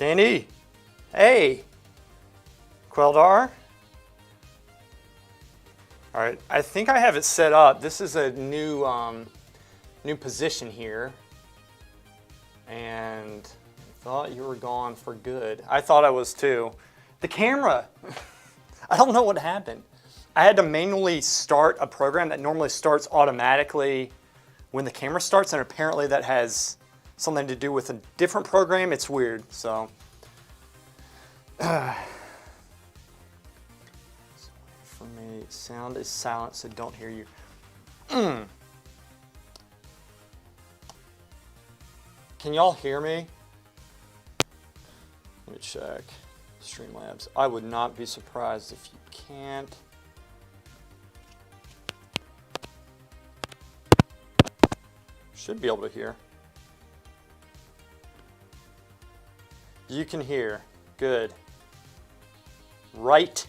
Danny, hey, Queldar. All right, I think I have it set up. This is a new position here, and I thought you were gone for good. I thought I was too. The camera, I don't know what happened. I had to manually start a program that normally starts automatically when the camera starts, and apparently that has something to do with a different program. It's weird, so. For me, sound is silent, so don't hear you. Can y'all hear me? Let me check. Streamlabs. I would not be surprised if you can't. Should be able to hear. You can hear. Good. Right.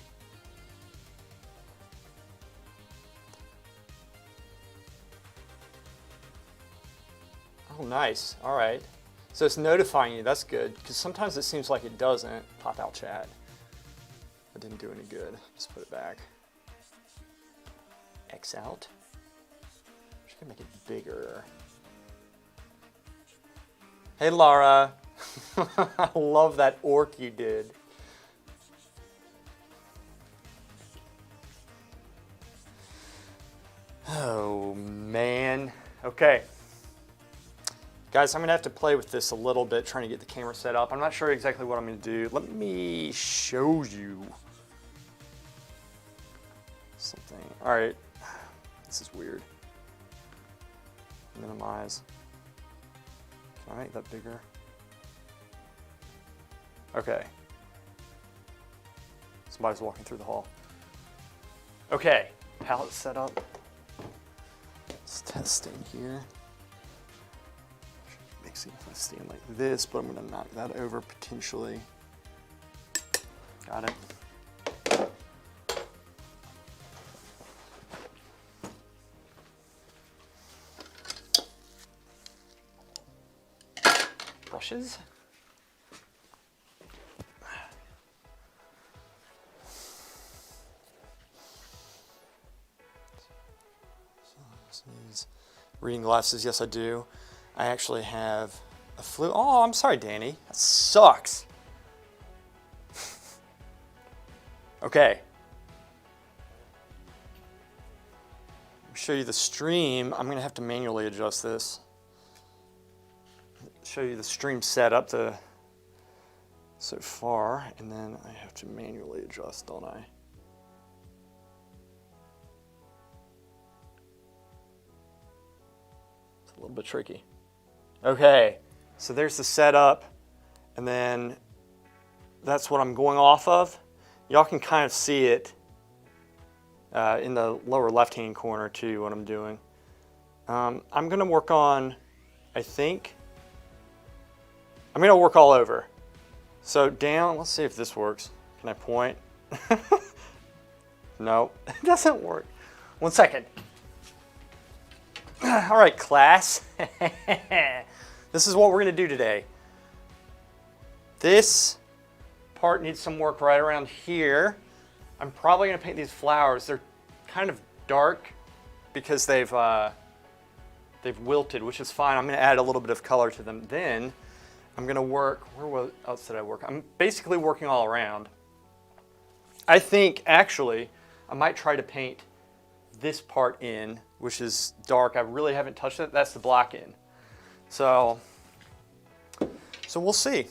Oh, nice. All right. So it's notifying you. That's good, because sometimes it seems like it doesn't. Pop out chat. That didn't do any good. Let's put it back. X out. I'm just gonna make it bigger. Hey, Laura. I love that orc you did. Oh, man. Okay. Guys, I'm going to have to play with this a little bit, trying to get the camera set up. I'm not sure exactly what I'm going to do. Let me show you something. All right. This is weird. Minimize. Can I make that bigger? Okay. Somebody's walking through the hall. Okay. Palette set up. It's testing here. Mixing if I stand like this, but I'm going to knock that over potentially. Got it. Brushes. Reading glasses, yes I do. I actually have a flu. Oh, I'm sorry, Danny. That sucks. Okay. I'll show you the stream. I'm going to have to manually adjust this. Show you the stream setup to so far, and then I have to manually adjust, don't I? It's a little bit tricky. Okay, so there's the setup, and then that's what I'm going off of. Y'all can kind of see it in the lower left-hand corner too, what I'm doing. I'm gonna work on, I think, I'm gonna work all over. So down, let's see if this works. Can I point? No, it doesn't work. 1 second. All right, class. This is what we're gonna do today. This part needs some work right around here. I'm probably gonna paint these flowers. They're kind of dark because they've wilted, which is fine. I'm gonna add a little bit of color to them. Then I'm gonna work, where else did I work? I'm basically working all around. I think actually I might try to paint this part in, which is dark. I really haven't touched it. That's the black in. So we'll see.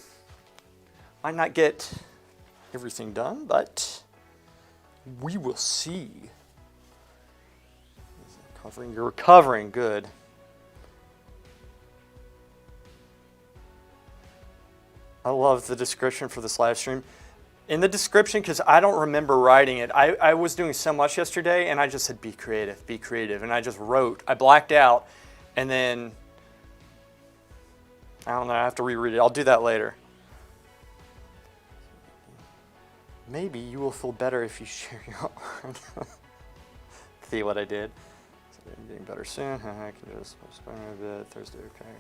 Might not get everything done, but we will see. Covering, you're recovering, good. I love the description for this live stream. In the description, because I don't remember writing it, I was doing so much yesterday, and I just said, be creative, and I just wrote. I blacked out, and then, I don't know, I have to reread it. I'll do that later. Maybe you will feel better if you share your art. See what I did? So I'm getting better soon. I can just postpone a bit. Thursday, okay.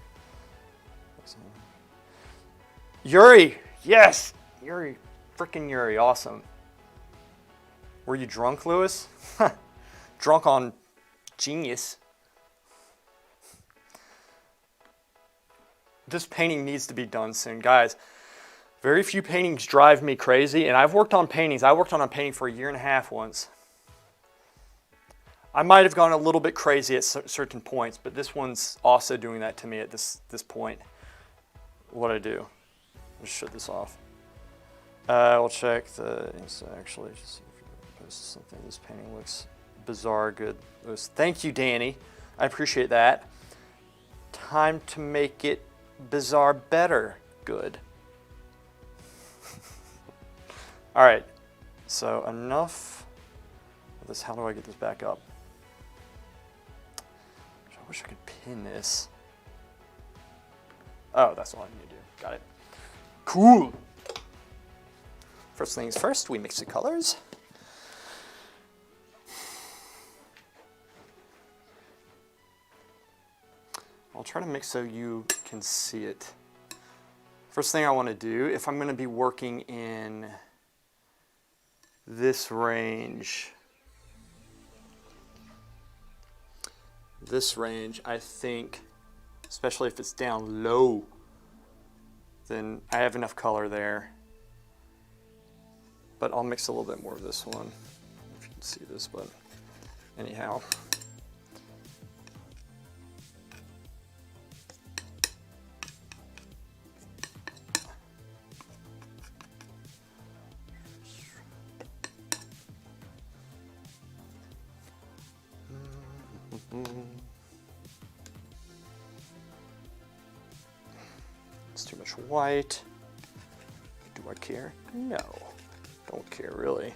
Yuri, Yes! Yuri, freaking Yuri, awesome. Were you drunk, Lewis? Drunk on genius. This painting needs to be done soon. Guys, very few paintings drive me crazy, and I've worked on paintings. I worked on a painting for 1.5 years once. I might have gone a little bit crazy at certain points, but this one's also doing that to me at this point. What I do? Let's shut this off. We'll check the actually just see if you post something. This painting looks bizarre good. Thank you, Danny. I appreciate that. Time to make it bizarre better good. All right, so enough of this. How do I get this back up? I wish I could pin this. Oh, that's all I need to do. Got it. Cool. First things first, we mix the colors. I'll try to mix so you can see it. First thing I want to do, if I'm going to be working in this range, I think, especially if it's down low, then I have enough color there. But I'll mix a little bit more of this one, if you can see this, but anyhow. It's too much white. Do I care? No, don't care really.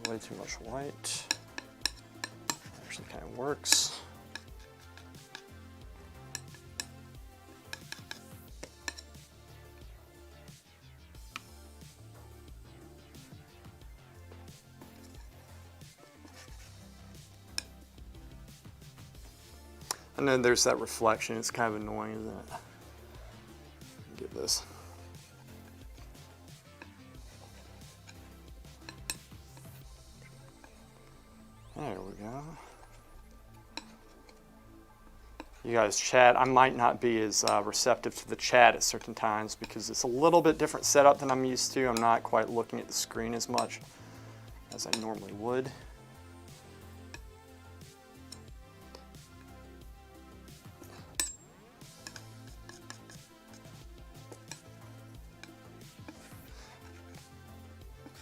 There's way too much white. Actually kind of works. And then there's that reflection. It's kind of annoying, isn't it? Get this. There we go. You guys chat. I might not be as receptive to the chat at certain times because it's a little bit different setup than I'm used to. I'm not quite looking at the screen as much as I normally would.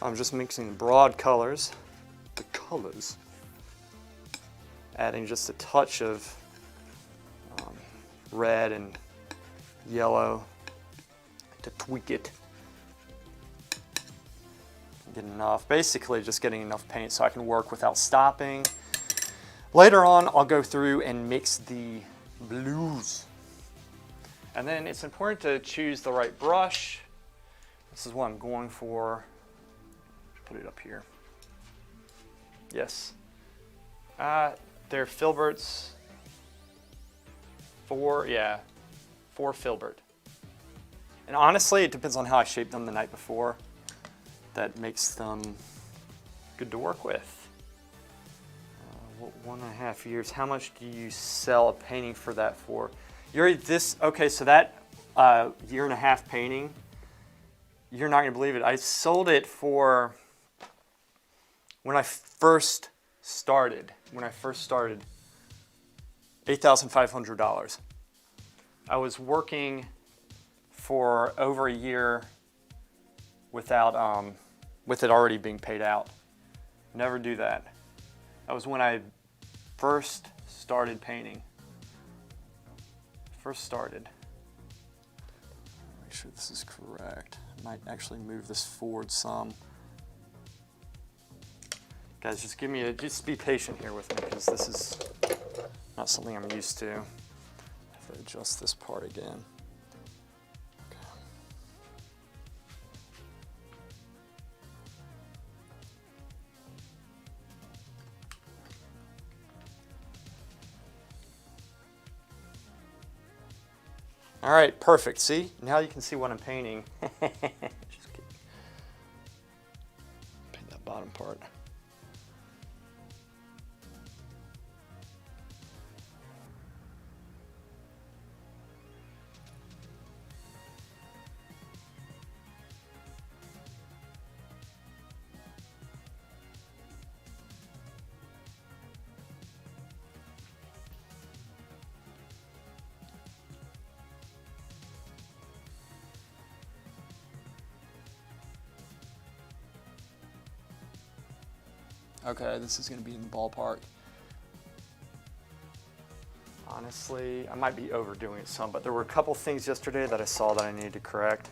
I'm just mixing broad colors, the colors, adding just a touch of red and yellow to tweak it. Get enough, basically just getting enough paint so I can work without stopping. Later on, I'll go through and mix the blues. And then it's important to choose the right brush. This is what I'm going for. Put it up here. Yes. They're Filberts. 4 Filbert. And honestly, it depends on how I shaped them the night before. That makes them good to work with. 1.5 years. How much do you sell a painting for that for? Okay, so that 1.5 year painting, you're not gonna believe it. I sold it for, when I first started, $8,500. I was working for over a year without, with it already being paid out. Never do that. That was when I first started painting. Make sure this is correct. I might actually move this forward some. Guys, just be patient here with me because this is not something I'm used to. I have to adjust this part again. All right, perfect. See, now you can see what I'm painting. Just kidding. Paint that bottom part. Okay, this is going to be in the ballpark. Honestly, I might be overdoing it some, but there were a couple things yesterday that I saw that I needed to correct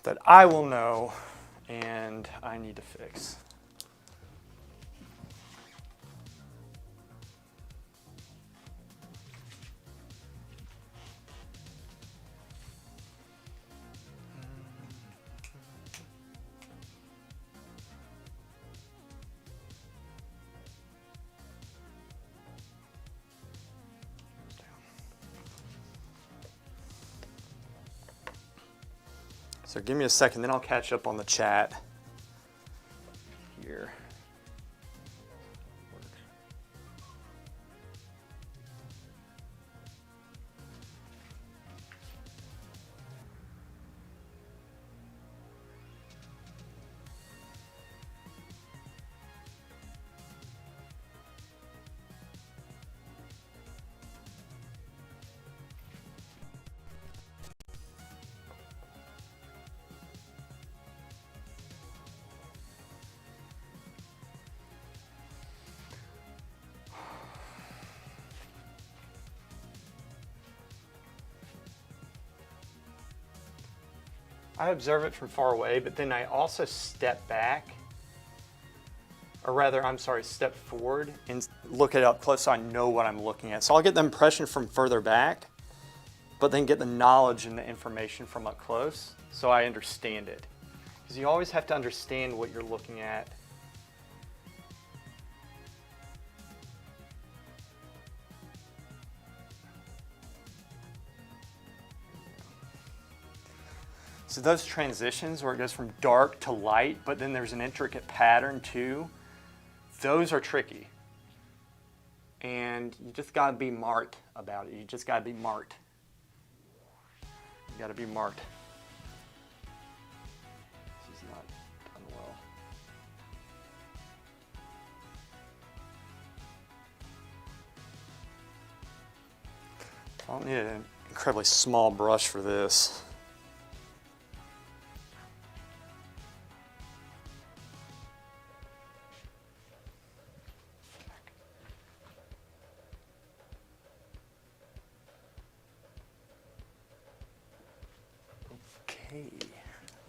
that I will know and I need to fix. So give me a second, then I'll catch up on the chat here. I observe it from far away, but then I also step back, or rather, I'm sorry, step forward and look at it up close so I know what I'm looking at. So I'll get the impression from further back, but then get the knowledge and the information from up close so I understand it. Because you always have to understand what you're looking at. So those transitions where it goes from dark to light, but then there's an intricate pattern too, those are tricky. And you just gotta be marked about it. You just gotta be marked. You gotta be marked. This is not done well. I don't need an incredibly small brush for this.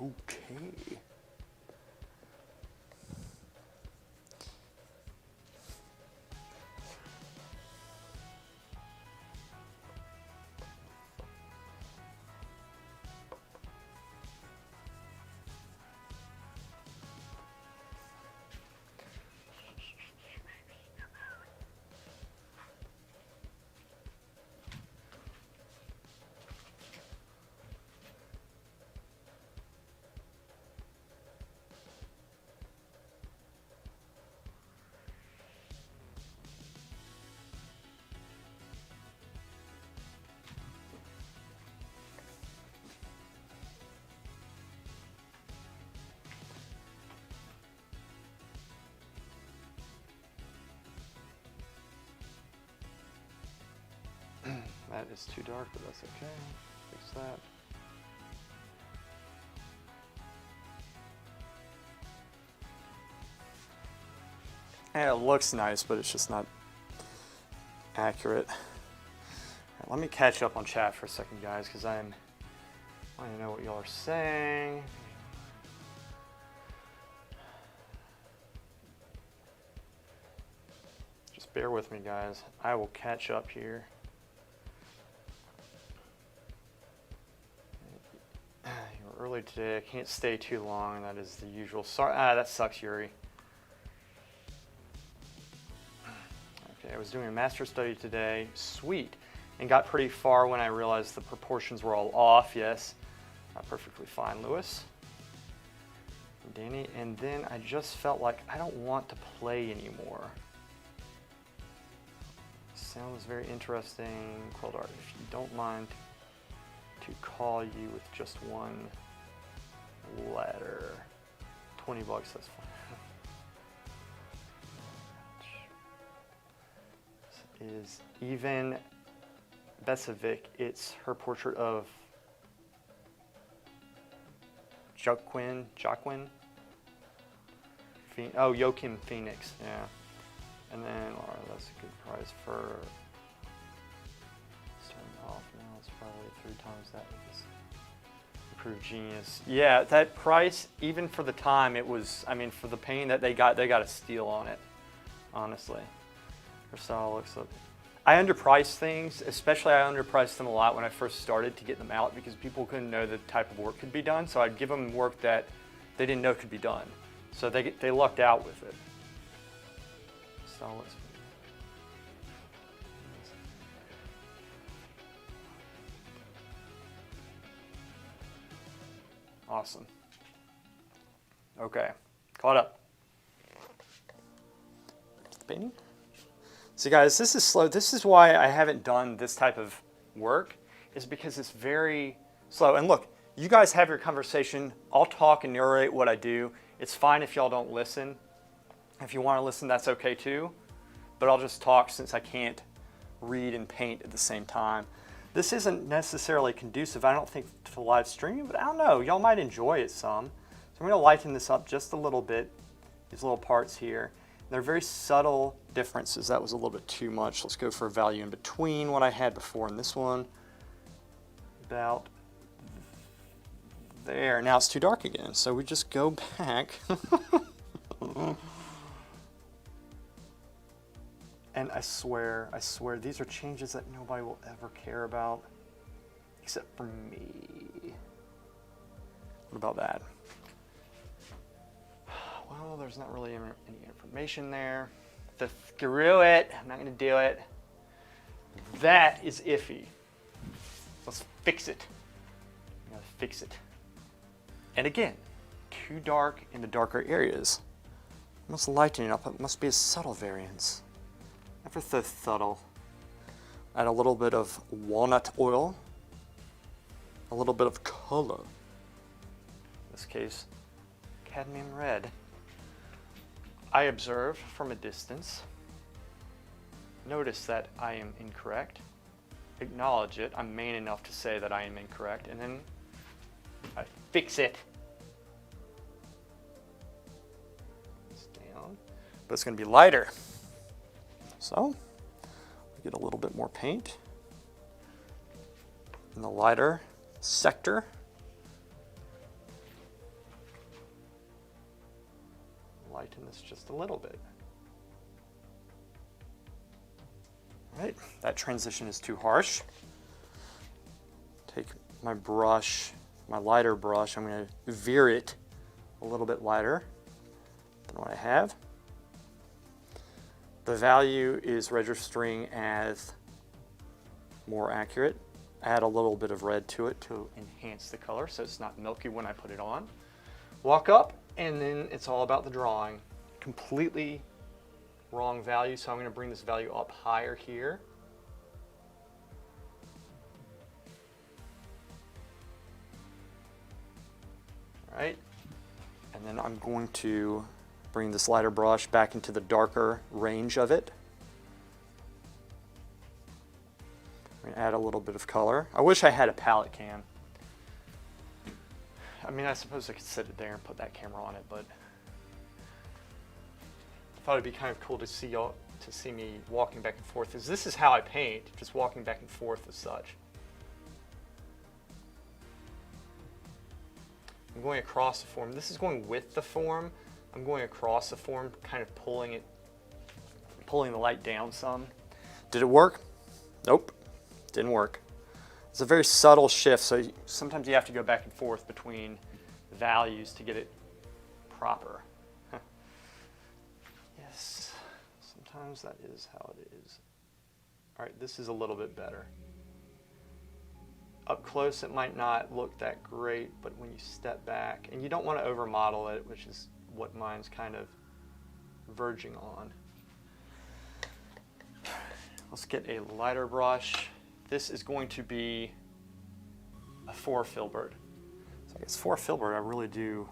Okay. That is too dark, but that's okay. Fix that. And it looks nice, but it's just not accurate. Right, let me catch up on chat for a second, guys, because I want to know what y'all are saying. Just bear with me, guys. I will catch up here. You were early today. I can't stay too long. That is the usual. Sorry, that sucks, Yuri. Okay, I was doing a master's study today. Sweet. and got pretty far when I realized the proportions were all off. Yes, not perfectly fine, Lewis. Danny, and then I just felt like I don't want to play anymore. Sounds very interesting. Quill Art, if you don't mind to call you with just one letter. 20 bucks, that's fine. This is Even Besevic. It's her portrait of Joaquin. Oh, Joaquin Phoenix, yeah. And then, Laura, that's a good price for starting off now. It's probably 3 times that. Improved Genius. Yeah, that price, even for the time, it was, I mean, for the painting that they got a steal on it, honestly. Her style looks up. I underpriced things, especially I underpriced them a lot when I first started to get them out because people couldn't know the type of work could be done. So I'd give them work that they didn't know could be done. So they lucked out with it. Style looks. Awesome. Okay, caught up. Painting. So guys, this is slow. This is why I haven't done this type of work, is because it's very slow. And look, you guys have your conversation. I'll talk and narrate what I do. It's fine if y'all don't listen. If you want to listen, that's okay too. But I'll just talk since I can't read and paint at the same time. This isn't necessarily conducive, I don't think, to live streaming, but I don't know. Y'all might enjoy it some. So I'm going to lighten this up just a little bit, these little parts here. They're very subtle differences. That was a little bit too much. Let's go for a value in between what I had before in this one. About there. Now it's too dark again, so we just go back. And I swear, these are changes that nobody will ever care about, except for me. What about that? Well, there's not really any information there. Screw it, I'm not gonna do it. That is iffy. Let's fix it. I'm gonna fix it. And again, too dark in the darker areas. I must lighten it up, it must be a subtle variance. Never so subtle. Add a little bit of walnut oil, a little bit of color. In this case, cadmium red. I observe from a distance, notice that I am incorrect, acknowledge it, I'm man enough to say that I am incorrect, and then I fix it. It's down, but it's going to be lighter. So, we get a little bit more paint in the lighter sector. Lighten this just a little bit. All right, that transition is too harsh. Take my brush, my lighter brush, I'm going to veer it a little bit lighter than what I have. The value is registering as more accurate. Add a little bit of red to it to enhance the color so it's not milky when I put it on. Walk up, and then it's all about the drawing. Completely wrong value, so I'm going to bring this value up higher here. All right, and then I'm going to bring this lighter brush back into the darker range of it. I'm going to add a little bit of color. I wish I had a palette cam. I mean, I suppose I could sit it there and put that camera on it, but I thought it'd be kind of cool to see y'all, to see me walking back and forth. This is how I paint, just walking back and forth as such. I'm going across the form. This is going with the form. I'm going across the form, kind of pulling the light down some. Did it work? Nope, didn't work. It's a very subtle shift, so sometimes you have to go back and forth between values to get it proper. Yes, sometimes that is how it is. All right, this is a little bit better. Up close, it might not look that great, but when you step back, and you don't want to over model it, which is what mine's kind of verging on. Let's get a lighter brush. This is going to be a 4 filbert. So I guess 4 filbert I really do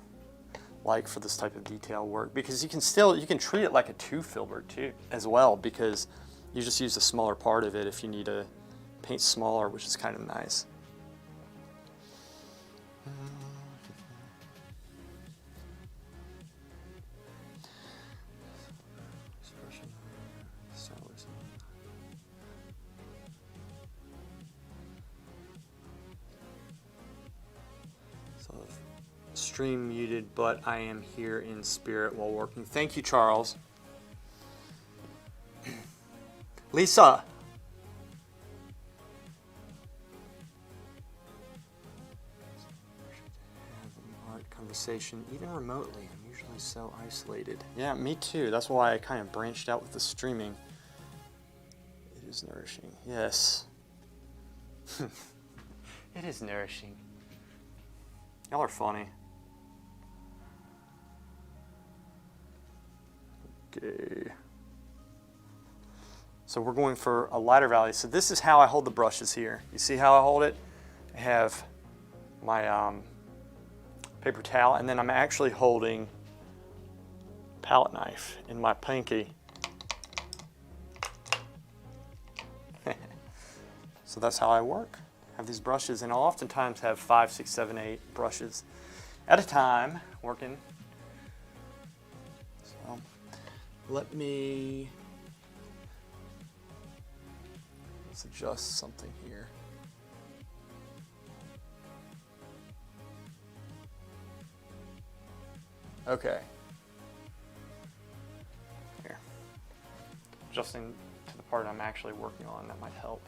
like for this type of detail work, because you can treat it like a 2 filbert too as well, because you just use a smaller part of it if you need to paint smaller, which is kind of nice. So stream muted, but I am here in spirit while working. Thank you, Charles. Lisa. Art conversation, even remotely. I'm usually so isolated. Yeah, me too. That's why I kind of branched out with the streaming. It is nourishing. Yes. It is nourishing. Y'all are funny. Okay. So we're going for a lighter value. So this is how I hold the brushes here. You see how I hold it? I have my paper towel, and then I'm actually holding palette knife in my pinky. So that's how I work. I have these brushes, and I'll oftentimes have 5, 6, 7, 8 brushes at a time working. So let's adjust something here. Okay. Here. Adjusting to the part I'm actually working on, that might help.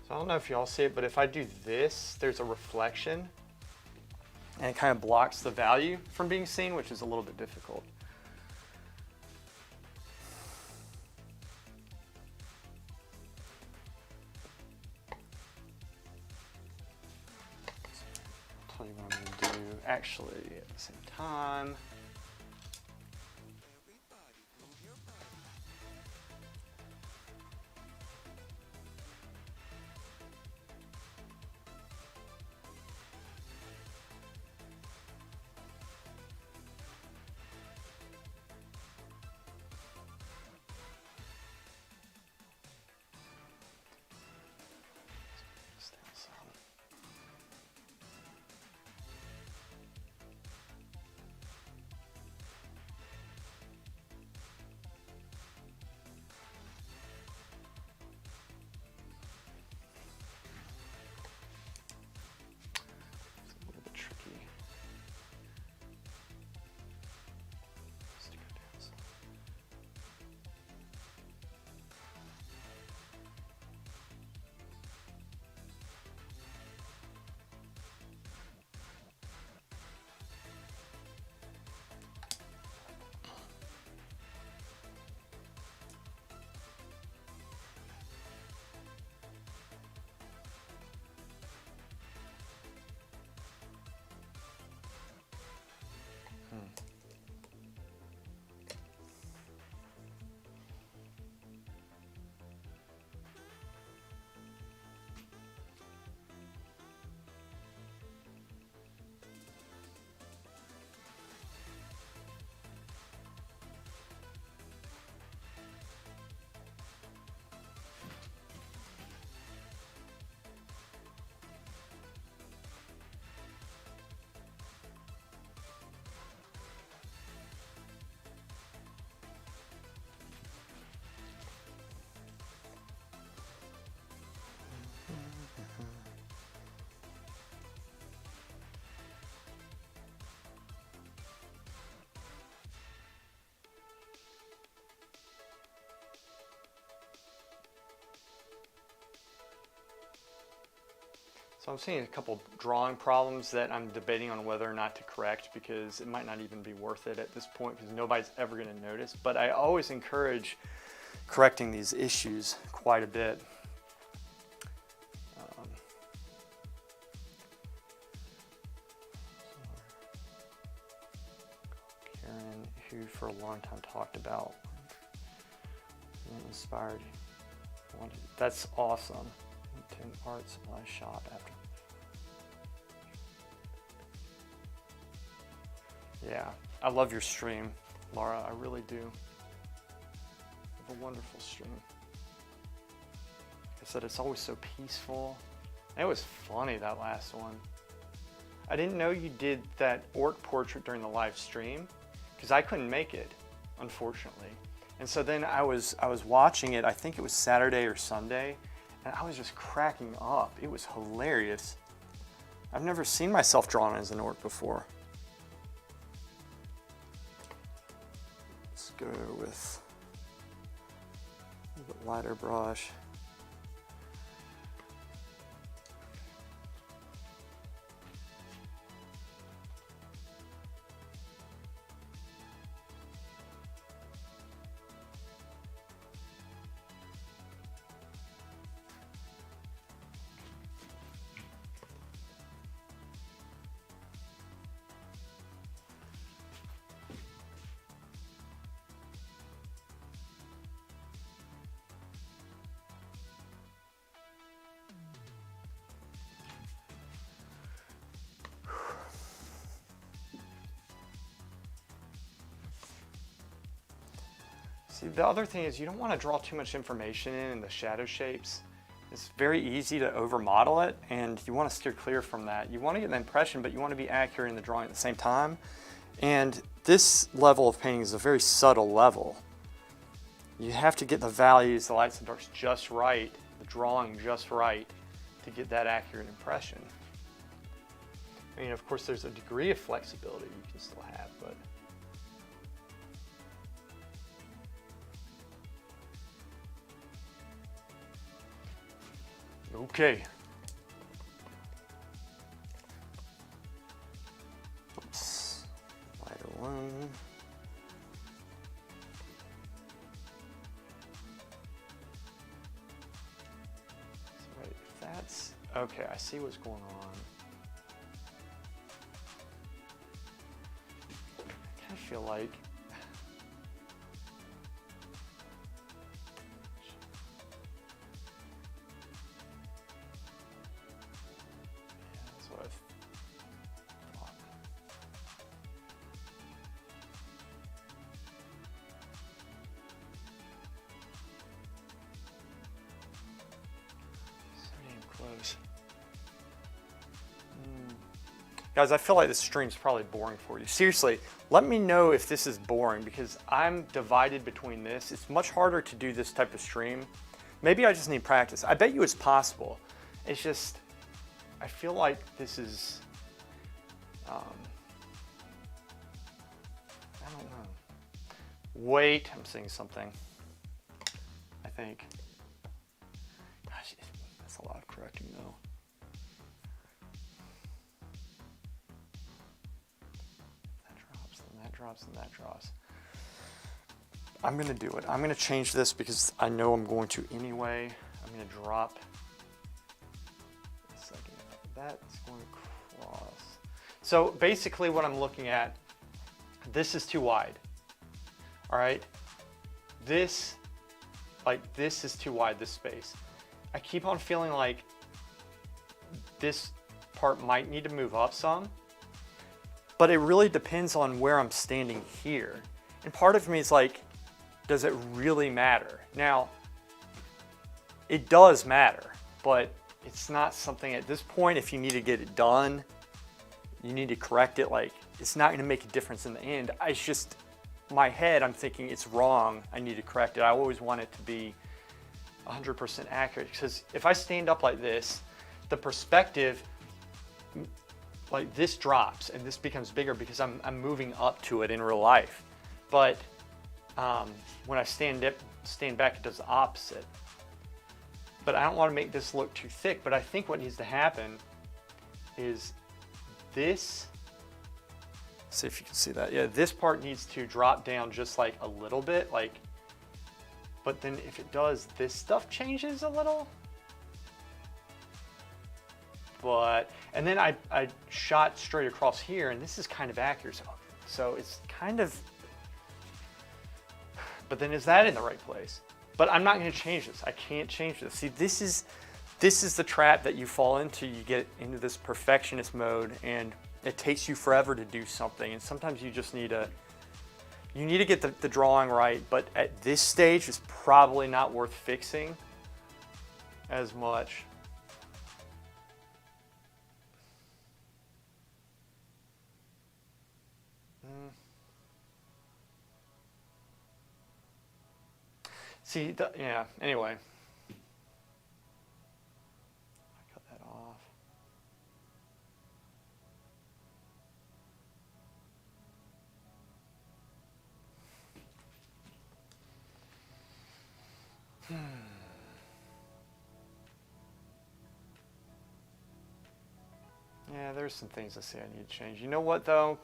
I don't know if y'all see it, but if I do this, there's a reflection, and it kind of blocks the value from being seen, which is a little bit difficult. I'll tell you what I'm going to do actually at the same time. So I'm seeing a couple drawing problems that I'm debating on whether or not to correct, because it might not even be worth it at this point because nobody's ever going to notice. But I always encourage correcting these issues quite a bit. Karen, who for a long time talked about inspired. That's awesome. Went to an art supply shop after. Yeah, I love your stream, Laura. I really do. You have a wonderful stream. Like I said, it's always so peaceful. And it was funny, that last one. I didn't know you did that orc portrait during the live stream because I couldn't make it, unfortunately. And so then I was watching it, I think it was Saturday or Sunday, and I was just cracking up. It was hilarious. I've never seen myself drawn as an orc before. Let's go with a little bit lighter brush. See, the other thing is you don't want to draw too much information in the shadow shapes. It's very easy to overmodel it, and you want to steer clear from that. You want to get the impression, but you want to be accurate in the drawing at the same time. And this level of painting is a very subtle level. You have to get the values, the lights and darks just right, the drawing just right to get that accurate impression. I mean, of course, there's a degree of flexibility you can still have, but okay. Oops. Lighter one. So right, that's okay. I see what's going on. I kind of feel like close. Guys, I feel like this stream's probably boring for you. Seriously, let me know if this is boring because I'm divided between this. It's much harder to do this type of stream. Maybe I just need practice. I bet you it's possible. It's just, I feel like this is, I don't know. Wait, I'm seeing something, I think. Gosh, that's a lot of correcting though. That drops, and that drops, and that drops. I'm gonna do it. I'm gonna change this because I know I'm going to anyway. I'm gonna drop a second. That's going across. So basically what I'm looking at, this is too wide. All right, this is too wide, this space. I keep on feeling like this part might need to move up some, but it really depends on where I'm standing here. And part of me is like, does it really matter? Now, it does matter, but it's not something at this point, if you need to get it done, you need to correct it. Like, it's not gonna make a difference in the end. It's just, my head, I'm thinking it's wrong, I need to correct it. I always want it to be 100% accurate, because if I stand up like this, the perspective, like this drops and this becomes bigger because I'm moving up to it in real life. But when I stand back, it does the opposite. But I don't want to make this look too thick, but I think what needs to happen is this, see if you can see that. Yeah, this part needs to drop down just like a little bit, like, but then if it does, this stuff changes a little. But, and then I shot straight across here, and this is kind of accurate. So it's kind of, but then is that in the right place? But I'm not gonna change this. I can't change this. See, this is the trap that you fall into. You get into this perfectionist mode, and it takes you forever to do something. And sometimes you just need to, get the drawing right, but at this stage, it's probably not worth fixing as much. See, yeah, anyway. I cut that off. Yeah, there's some things I say I need to change. You know what, though?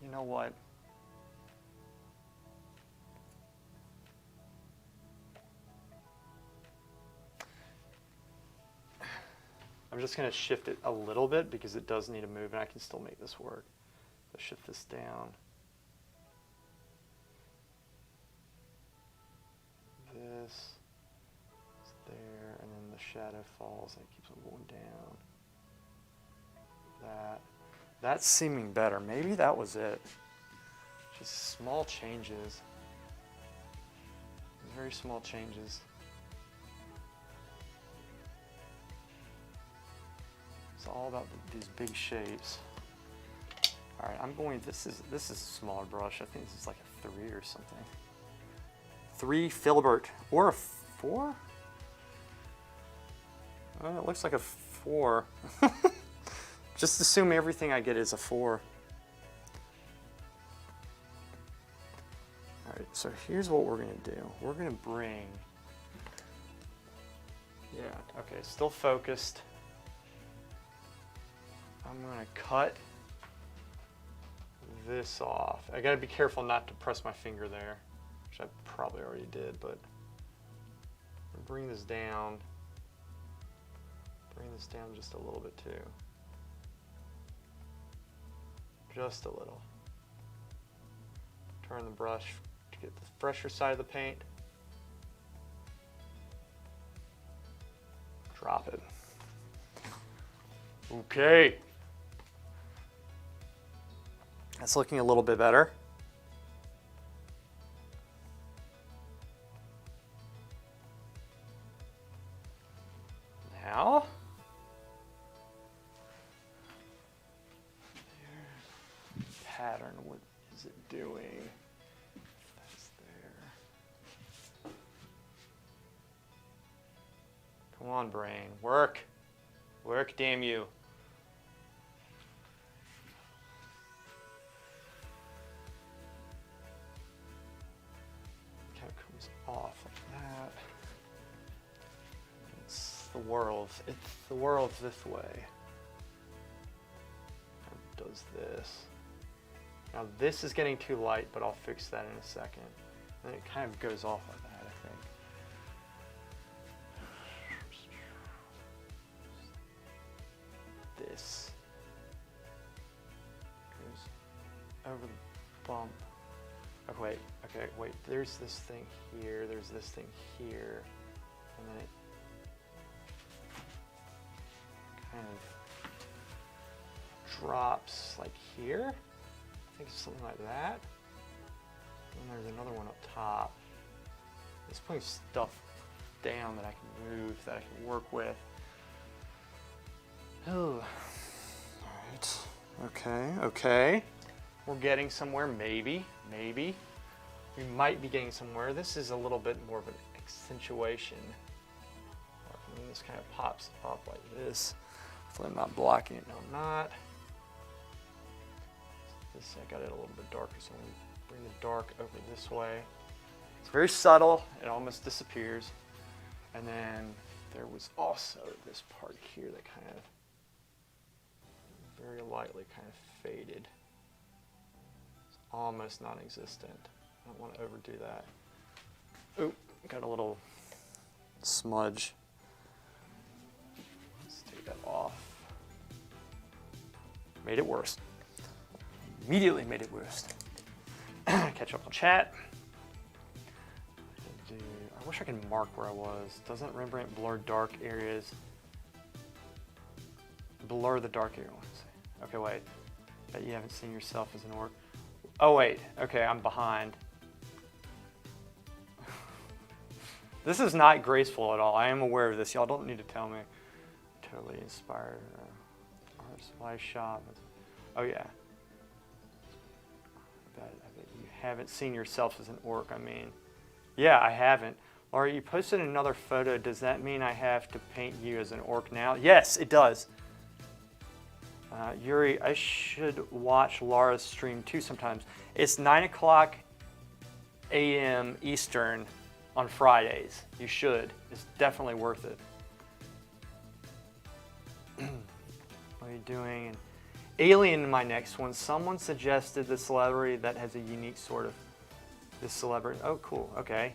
You know what? I'm just going to shift it a little bit because it does need to move, and I can still make this work. Let's shift this down. This is there, and then the shadow falls, and it keeps on going down. That's seeming better. Maybe that was it. Just small changes. Very small changes. It's all about these big shapes. All right, I'm going. This is a smaller brush. I think this is like a 3 or something. 3 filbert or a 4. It looks like a 4. Just assume everything I get is a 4. All right, so here's what we're gonna do. We're gonna bring. Yeah. Okay. Still focused. I'm gonna cut this off. I gotta be careful not to press my finger there, which I probably already did, but bring this down. Bring this down just a little bit too. Just a little. Turn the brush to get the fresher side of the paint. Drop it. Okay. That's looking a little bit better. Now, pattern, what is it doing? That's there. Come on, brain, work. Work, damn you. Off like that. It's the world. It's the world this way. It does this. Now this is getting too light, but I'll fix that in a second. And it kind of goes off like that, I think. This goes over the bump. Okay, wait, there's this thing here, there's this thing here, and then it kind of drops like here. I think it's something like that. And there's another one up top. It's putting stuff down that I can move, that I can work with. Oh, all right, okay. We're getting somewhere, maybe. We might be getting somewhere. This is a little bit more of an accentuation. And this kind of pops up like this. Hopefully I'm not blocking it. No, I'm not. This, I got it a little bit darker, so I'm going to bring the dark over this way. It's very subtle. It almost disappears. And then there was also this part here that kind of slightly kind of faded. It's almost non-existent. I don't want to overdo that. Oop, got a little smudge. Let's take that off. Made it worse. Immediately made it worse. Catch up on chat. I wish I could mark where I was. Doesn't Rembrandt blur dark areas? Blur the dark area. Okay, wait. Bet you haven't seen yourself as an orc. Oh wait. Okay, I'm behind. This is not graceful at all. I am aware of this. Y'all don't need to tell me. Totally inspired. Art supply shop. Oh yeah. I bet you haven't seen yourself as an orc. I mean, yeah, I haven't. Laura, you posted another photo. Does that mean I have to paint you as an orc now? Yes, it does. Yuri, I should watch Laura's stream too sometimes. It's 9 o'clock a.m. Eastern on Fridays. You should. It's definitely worth it. What are you doing? Alien, my next one. Someone suggested the celebrity that has a unique sort of this celebrity. Oh, cool. Okay.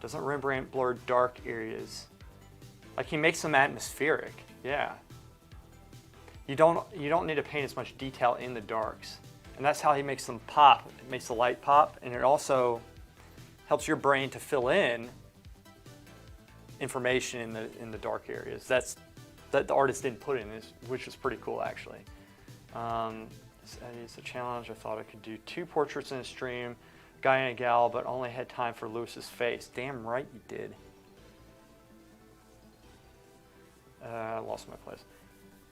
Doesn't Rembrandt blur dark areas? Like he makes them atmospheric. Yeah. You don't need to paint as much detail in the darks. And that's how he makes them pop. It makes the light pop, and it also helps your brain to fill in information in the dark areas. That the artist didn't put in this, which is pretty cool actually. It's a challenge. I thought I could do 2 portraits in a stream, guy and a gal, but only had time for Lewis's face. Damn right you did. I lost my place.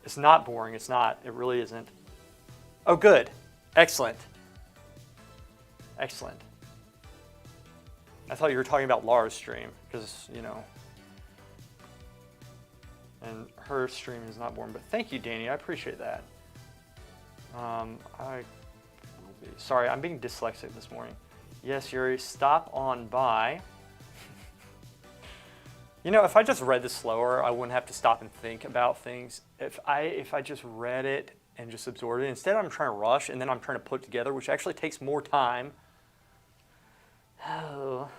It's not boring. It's not. It really isn't. Oh, good. Excellent. Excellent. I thought you were talking about Laura's stream because, you know, and her stream is not boring. But thank you, Danny. I appreciate that. Sorry, I'm being dyslexic this morning. Yes, Yuri, stop on by. You know, if I just read this slower, I wouldn't have to stop and think about things. If I just read it and just absorbed it, instead I'm trying to rush and then I'm trying to put it together, which actually takes more time. Oh,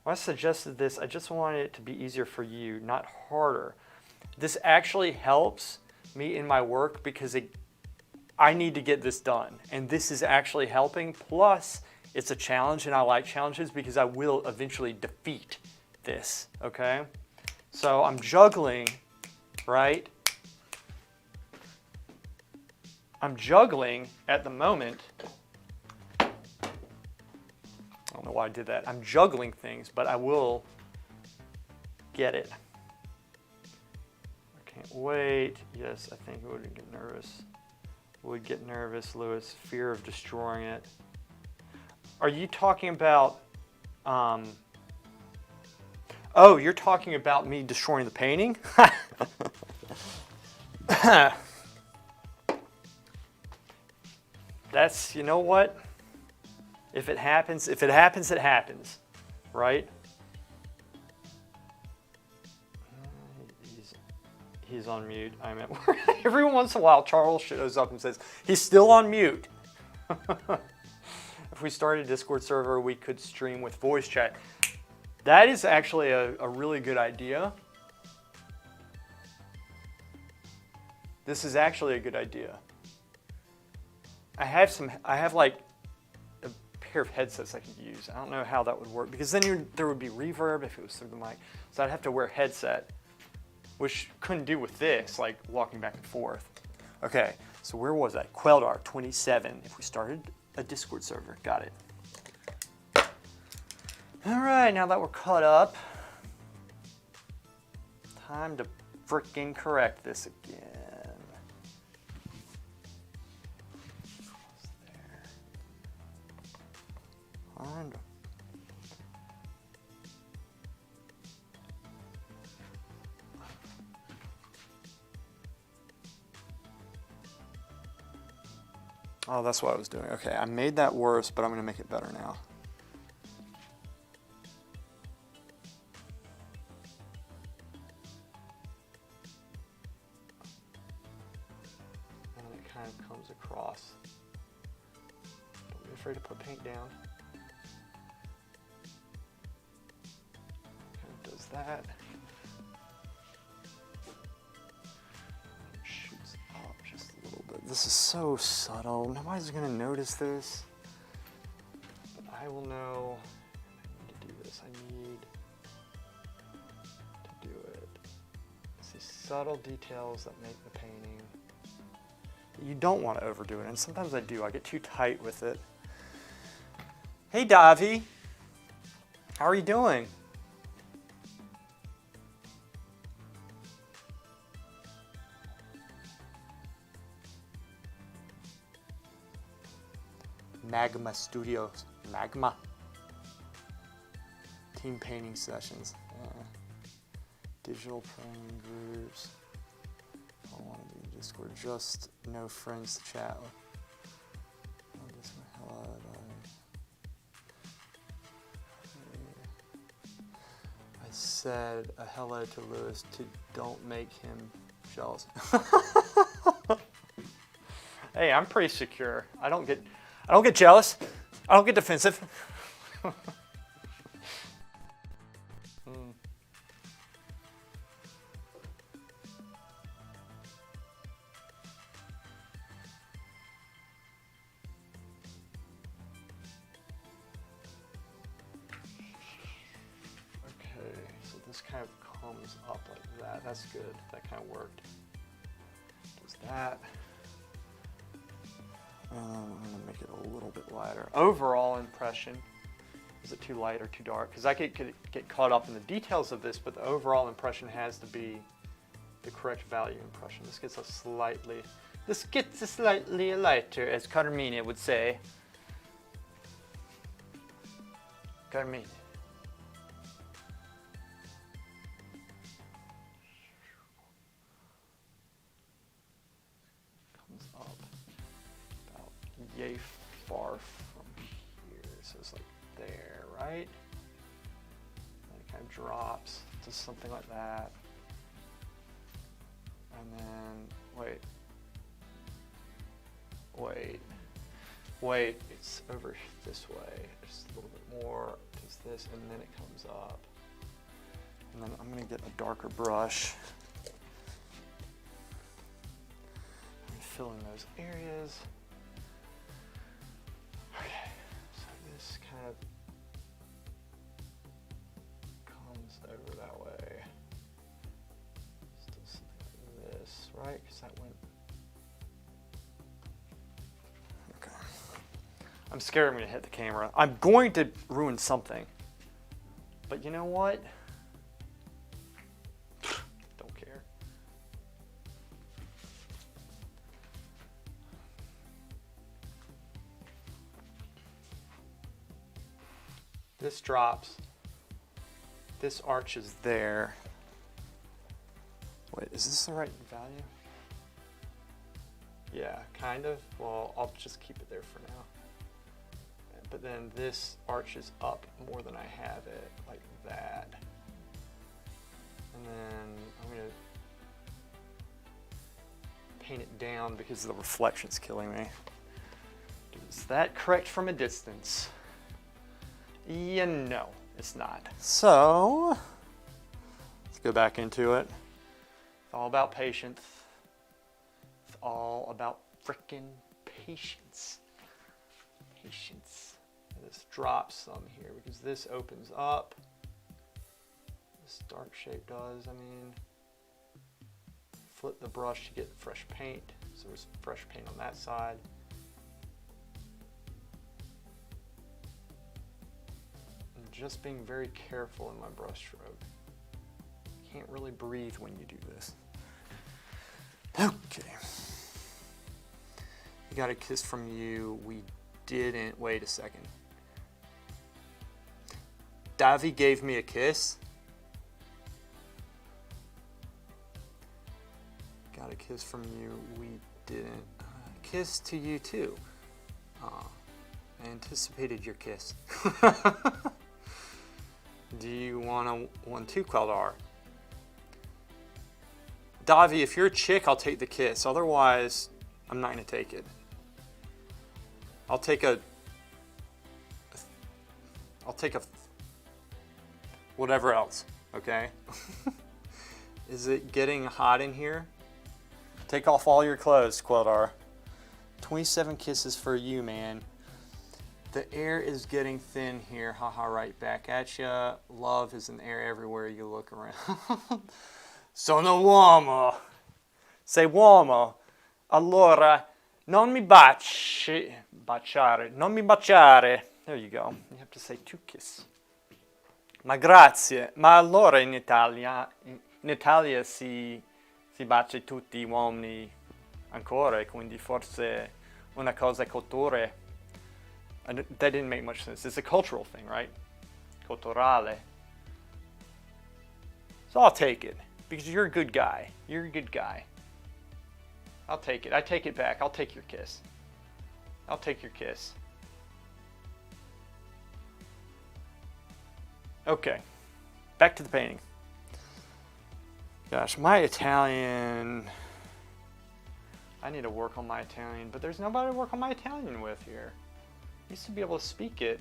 when I suggested this, I just wanted it to be easier for you, not harder. This actually helps me in my work because I need to get this done, and this is actually helping. Plus, it's a challenge, and I like challenges because I will eventually defeat this, okay? So I'm juggling, right? I'm juggling at the moment. I don't know why I did that. I'm juggling things, but I will get it. I can't wait. Yes, I think I would get nervous. Would get nervous, Lewis. Fear of destroying it. Are you talking about... Oh, you're talking about me destroying the painting? That's, you know what? If it happens, it happens, right? He's on mute. I'm at work. Every once in a while, Charles shows up and says, he's still on mute. If we started a Discord server, we could stream with voice chat. That is actually a really good idea. This is actually a good idea. I have like a pair of headsets I could use. I don't know how that would work because then there would be reverb if it was something like, so I'd have to wear a headset, which couldn't do with this, like walking back and forth. Okay, so where was I? Queldar 27. If we started a Discord server, got it. All right, now that we're caught up, time to freaking correct this again. And oh, that's what I was doing. Okay, I made that worse, but I'm going to make it better now. And it kind of comes across. Don't be afraid to put paint down. Kind of does that. Shoots up just a little bit. This is so subtle. Nobody's gonna notice this. But I will know. I need to do this. I need to do it. It's these subtle details that make the painting. You don't want to overdo it, and sometimes I do. I get too tight with it. Hey, Davi. How are you doing? Magma Studios. Magma. Team painting sessions. Digital painting groups. I want to do Discord. Just no friends to chat with. I said a hello to Lewis to don't make him jealous. Hey, I'm pretty secure. I don't get jealous. I don't get defensive. This kind of comes up like that. That's good. That kind of worked. Does that. I'm going to make it a little bit lighter. Overall impression. Is it too light or too dark? Because I could get caught up in the details of this, but the overall impression has to be the correct value impression. This gets a slightly lighter, as Carmine would say. Carmine. Yay far from here, so it's like there, right? And it kind of drops to something like that. And then, wait, it's over this way. Just a little bit more, does this, and then it comes up. And then I'm gonna get a darker brush. I'm filling those areas. This kind of comes over that way. Still something like this, right? Because that went. Okay. I'm scared I'm going to hit the camera. I'm going to ruin something. But you know what? Don't care. This drops. This arch is there. Wait, is this the right value? Yeah, kind of. Well, I'll just keep it there for now. But then this arch is up more than I have it, like that. And then I'm gonna paint it down because the reflection's killing me. Is that correct from a distance? Yeah, no, it's not. So, let's go back into it. It's all about patience. It's all about frickin' patience. Patience. And this drops some here because this opens up. This dark shape does, I mean. Flip the brush to get fresh paint. So there's fresh paint on that side. Just being very careful in my brush stroke. Can't really breathe when you do this. Okay. You got a kiss from you. We didn't. Wait a second. Davi gave me a kiss. Got a kiss from you. We didn't. Kiss to you too. I anticipated your kiss. Do you want a 1-2 Queldar? Davi, if you're a chick, I'll take the kiss. Otherwise, I'm not going to take it. I'll take a whatever else, okay? Is it getting hot in here? Take off all your clothes, Quildar. 27 kisses for you, man. The air is getting thin here. Haha, right back at ya. Love is in the air everywhere you look around. Sono uomo. Sei uomo. Allora, non mi baciare. Non mi baciare. There you go. You have to say to kiss. Ma grazie. Ma allora in Italia si bacia tutti gli uomini ancora, quindi forse una cosa culturale. That didn't make much sense. It's a cultural thing, right? Culturale. So I'll take it because you're a good guy. You're a good guy. I'll take it. I take it back. I'll take your kiss. I'll take your kiss. Okay. Back to the painting. Gosh, my Italian. I need to work on my Italian, but there's nobody to work on my Italian with here. I used to be able to speak it.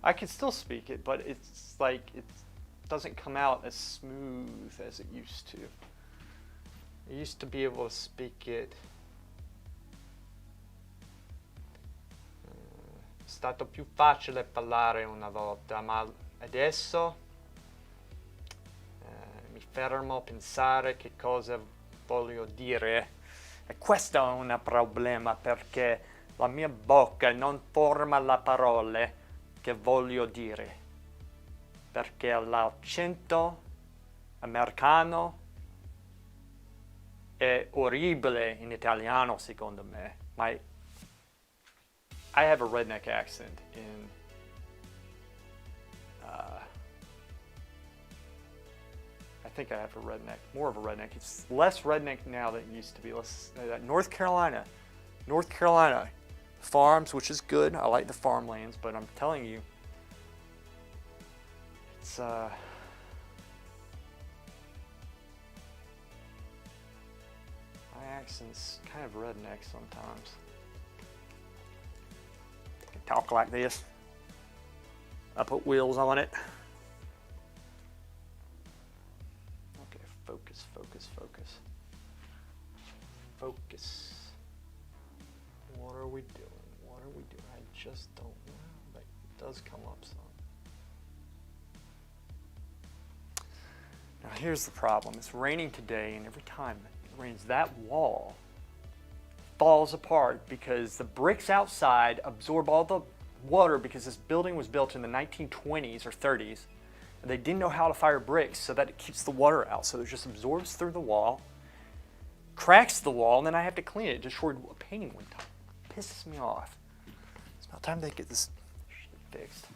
I can still speak it, but it's like it doesn't come out as smooth as it used to. I used to be able to speak it. È stato più facile parlare una volta, ma adesso mi fermo a pensare che cosa voglio dire. E questo è un problema perché la mia bocca non forma le parole che voglio dire. Perché l'accento americano è orribile in italiano secondo me. I have a redneck accent in I think I have more of a redneck. It's less redneck now than it used to be. North Carolina, farms, which is good. I like the farmlands, but I'm telling you, it's my accent's kind of redneck sometimes. I talk like this. I put wheels on it. Okay, focus. Focus. What are we doing? I just don't know, but it does come up some. Now here's the problem. It's raining today, and every time it rains, that wall falls apart because the bricks outside absorb all the water because this building was built in the 1920s or 30s, and they didn't know how to fire bricks so that it keeps the water out. So it just absorbs through the wall, cracks the wall, and then I have to clean it. It destroyed a painting one time. Pisses me off. It's about time they get this shit fixed.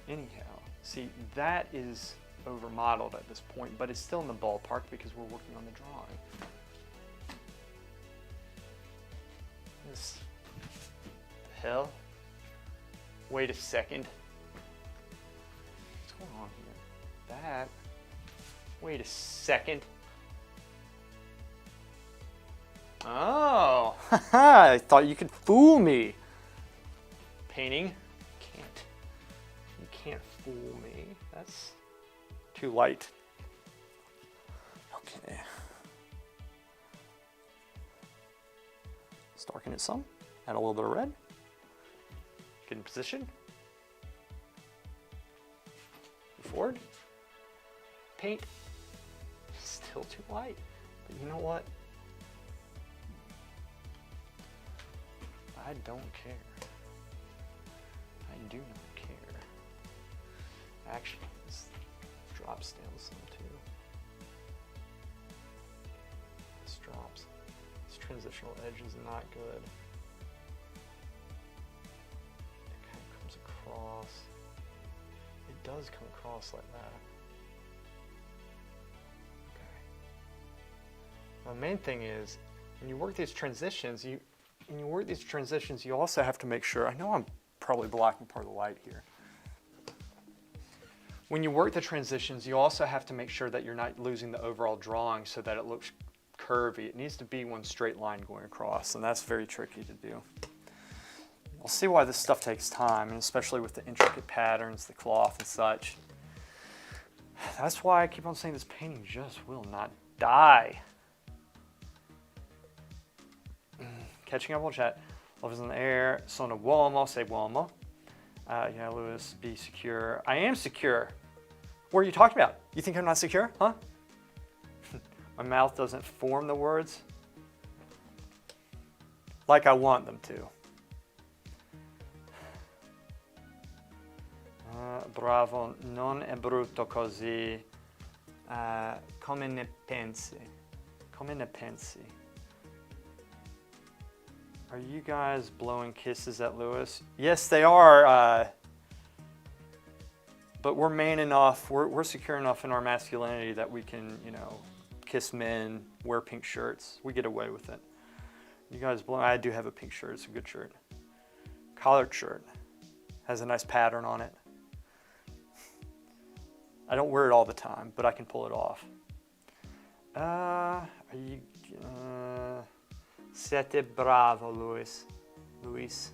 Anyhow, see, that is over-modeled at this point, but it's still in the ballpark because we're working on the drawing. This, the hell? Wait a second. What's going on here? That. Wait a second. Oh, I thought you could fool me. Painting, you can't fool me. That's too light. Okay. Let's darken it some. Add a little bit of red. Get in position. Move forward. Paint. Still too light. But you know what? I don't care. I do not care. Actually, this drops down some too. This drops. This transitional edge is not good. It kind of comes across. It does come across like that. Okay. The main thing is, when you work these transitions, you also have to make sure, I know I'm probably blocking part of the light here. when you work the transitions, you also have to make sure that you're not losing the overall drawing so that it looks curvy. It needs to be one straight line going across, and that's very tricky to do. We'll see why this stuff takes time, and especially with the intricate patterns, the cloth and such. That's why I keep on saying this painting just will not die. Catching up on chat. Love is in the air. Sono uomo, say uomo. Yeah, Lewis, be secure. I am secure. What are you talking about? You think I'm not secure? Huh? My mouth doesn't form the words like I want them to. Bravo, non è brutto così. Come ne pensi? Come ne pensi? Are you guys blowing kisses at Lewis? Yes, they are. But we're man enough, we're secure enough in our masculinity that we can, you know, kiss men, wear pink shirts. We get away with it. You guys blow, I do have a pink shirt, it's a good shirt. Collared shirt, has a nice pattern on it. I don't wear it all the time, but I can pull it off. Siete bravo, Luis.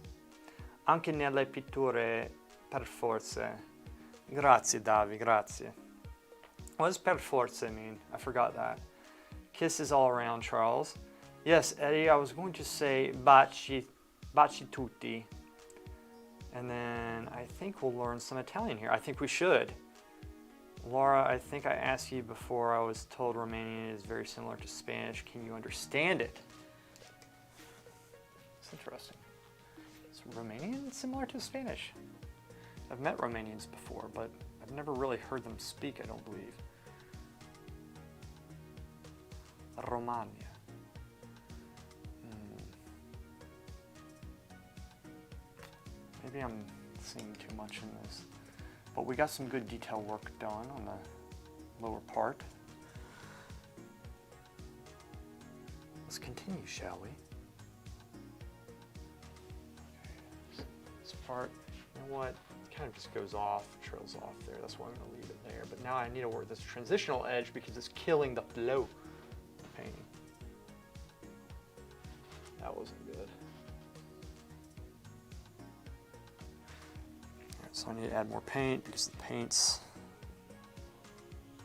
Anche nelle pitture, per forza. Grazie, Davi, grazie. What does per forza mean? I forgot that. Kisses all around, Charles. Yes, Eddie, I was going to say baci tutti. And then I think we'll learn some Italian here. I think we should. Laura, I think I asked you before, I was told Romanian is very similar to Spanish. Can you understand it? It's interesting. Is Romanian similar to Spanish? I've met Romanians before, but I've never really heard them speak, I don't believe. Romania. Maybe I'm seeing too much in this. But we got some good detail work done on the lower part. Let's continue, shall we? Okay. This part, you know what? It kind of just goes off, trails off there. That's why I'm going to leave it there. But now I need to work this transitional edge because it's killing the flow of the painting. That wasn't good. So I need to add more paint because the paint's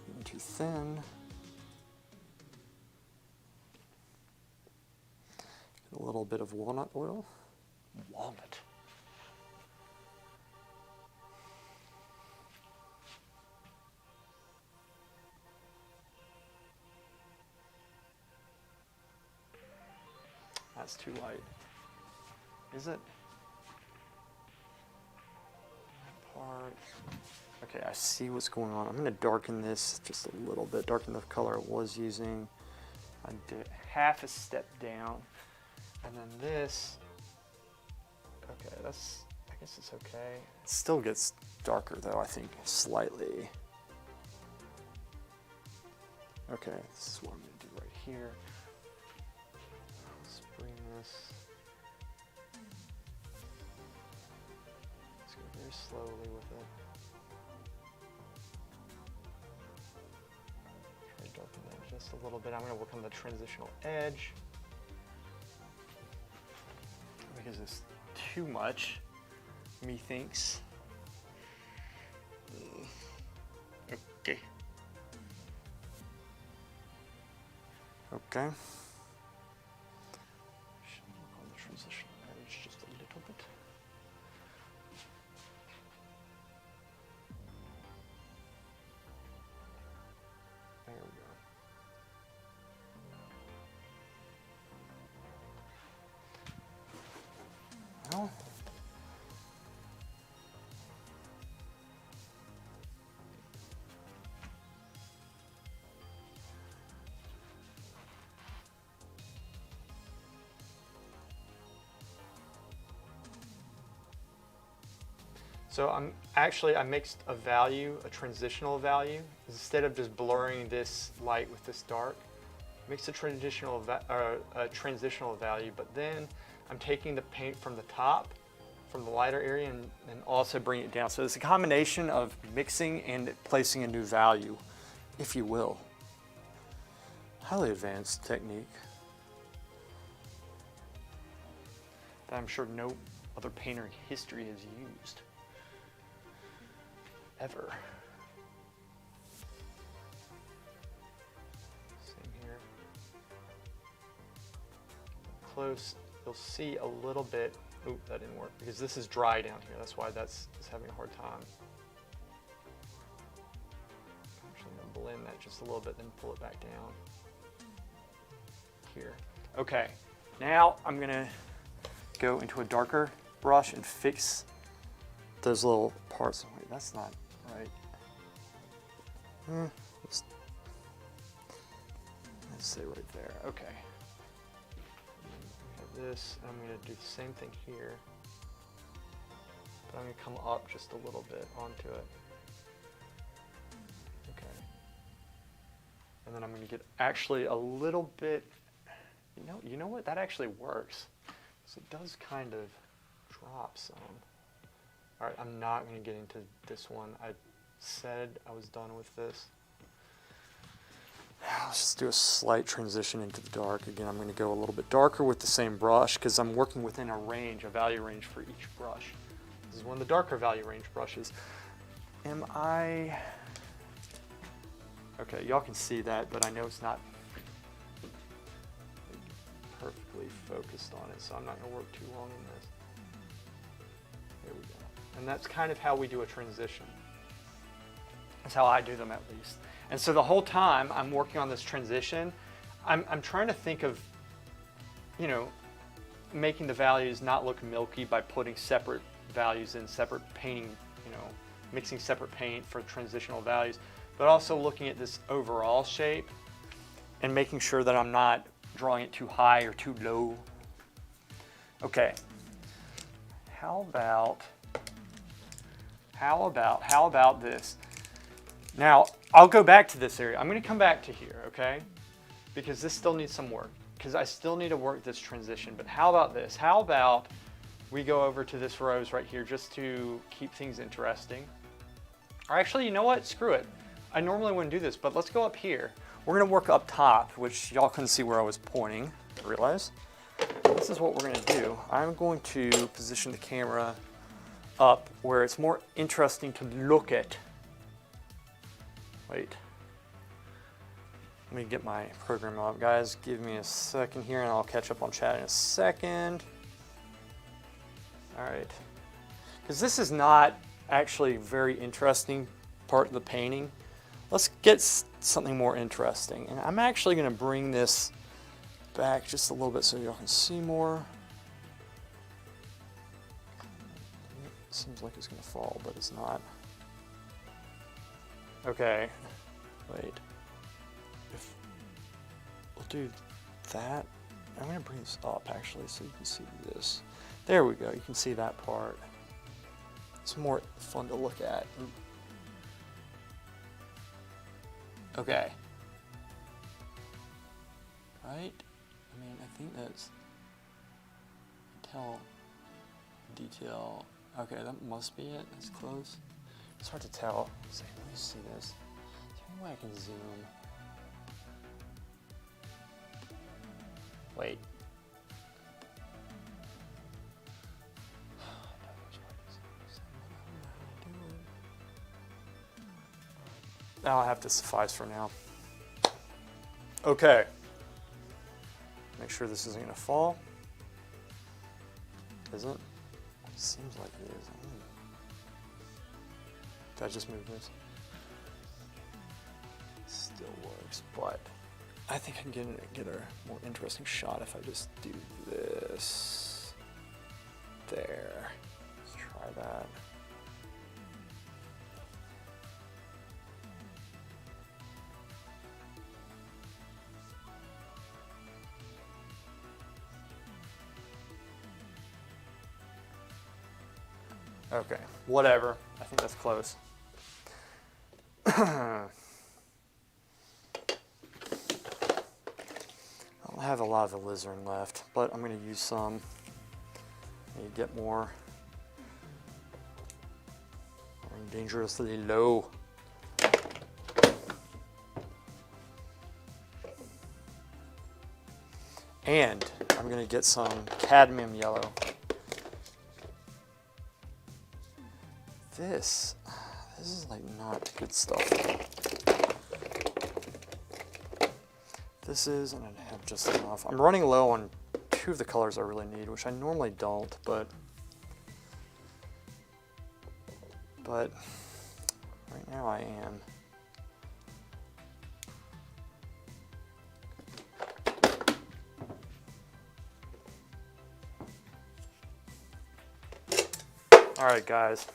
getting too thin. Get a little bit of walnut oil. Walnut. That's too light. Is it? Okay, I see what's going on. I'm going to darken this just a little bit, darken the color I was using. I did half a step down, and then this. Okay, I guess it's okay. It still gets darker though, I think, slightly. Okay, this is what I'm going to do right here. Let's bring this. Let's go very slowly with it. Try to darken that just a little bit. I'm going to work on the transitional edge because it's too much, methinks. Okay. Okay. Should work on the transitional edge just a little bit. There we go. Well, so I mixed a value, a transitional value. Instead of just blurring this light with this dark, mix a transitional value, but then I'm taking the paint from the top from the lighter area and also bring it down. So it's a combination of mixing and placing a new value, if you will. Highly advanced technique that I'm sure no other painter in history has used, ever. Same here. Close, you'll see a little bit. Oop, that didn't work because this is dry down here. That's why that's having a hard time. I'm actually gonna blend that just a little bit, then pull it back down. Here. Okay, now I'm gonna go into a darker brush and fix those little parts. Wait, that's not right. Let's say right there. Okay. This, and I'm going to do the same thing here, but I'm going to come up just a little bit onto it. Okay. And then I'm going to get actually a little bit, you know what, that actually works. So it does kind of drop some. All right, I'm not going to get into this one. I said I was done with this. Let's just do a slight transition into the dark. Again, I'm going to go a little bit darker with the same brush because I'm working within a range, a value range for each brush. This is one of the darker value range brushes. Okay, y'all can see that, but I know it's not perfectly focused on it, so I'm not going to work too long in this. There we go. And that's kind of how we do a transition. That's how I do them, at least. And so the whole time I'm working on this transition, I'm trying to think of, making the values not look milky by putting separate values in, separate painting, mixing separate paint for transitional values, but also looking at this overall shape and making sure that I'm not drawing it too high or too low. Okay, how about this? Now, I'll go back to this area. I'm going to come back to here, okay? Because this still needs some work, because I still need to work this transition. But how about this? How about we go over to this rose right here just to keep things interesting? Or actually, you know what? Screw it. I normally wouldn't do this, but let's go up here. We're going to work up top, which y'all couldn't see where I was pointing, I realize. This is what we're going to do. I'm going to position the camera up where it's more interesting to look at. Wait, let me get my program up, guys. Give me a second here and I'll catch up on chat in a second. All right, because this is not actually a very interesting part of the painting. Let's get something more interesting. And I'm actually gonna bring this back just a little bit so y'all can see more. It seems like it's gonna fall, but it's not. Okay, wait, we'll do that. I'm gonna bring this up actually so you can see this. There we go, you can see that part. It's more fun to look at. Okay. Right? I mean, I think that's detail. Okay, that must be it, that's close. It's hard to tell. Let me see this. Is there any way I can zoom? Wait. That'll have to suffice for now. Okay. Make sure this isn't going to fall. Isn't? Seems like it is. Did I just move this? Still works, but I think I can get a more interesting shot if I just do this. There. Let's try that. Okay, whatever. I think that's close. I don't have a lot of alizarin left, but I'm going to use some. I need to get more dangerously low. And I'm going to get some cadmium yellow. This is like not good stuff. This is, and I have just enough. I'm running low on two of the colors I really need, which I normally don't, but right now I am. All right, guys.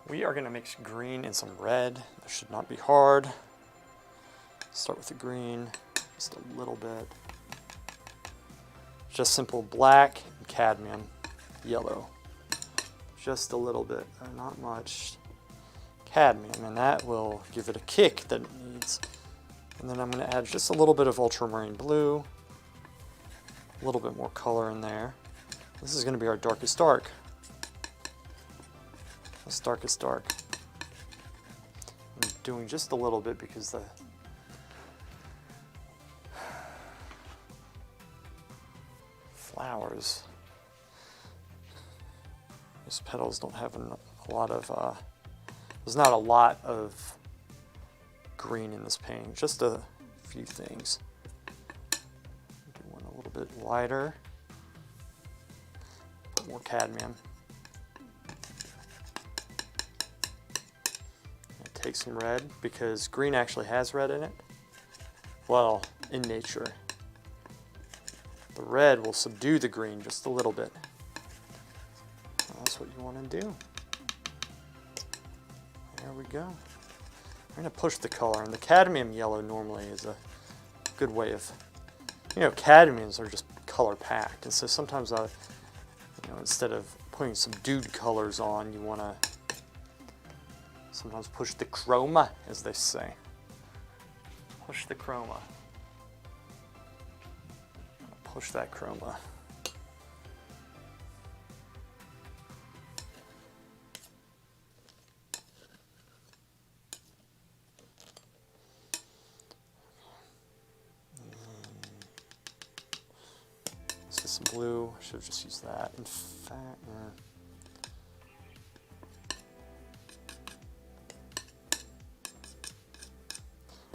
We are going to mix green and some red. That should not be hard. Start with the green, just a little bit. Just simple black and cadmium yellow. Just a little bit, not much cadmium, and that will give it a kick that it needs. And then I'm going to add just a little bit of ultramarine blue, a little bit more color in there. This is going to be our darkest dark. This darkest dark. I'm doing just a little bit because the flowers, these petals don't have a lot of, there's not a lot of green in this painting, just a few things. Do one a little bit lighter, put more cadmium. Take some red, because green actually has red in it. Well, in nature. The red will subdue the green just a little bit. That's what you want to do. There we go. I'm going to push the color, and the cadmium yellow normally is a good way of, cadmiums are just color packed, and so sometimes instead of putting subdued colors on, you want to sometimes push the chroma, as they say. Push the chroma. Push that chroma. Let's get some blue. I should have just used that. In fact,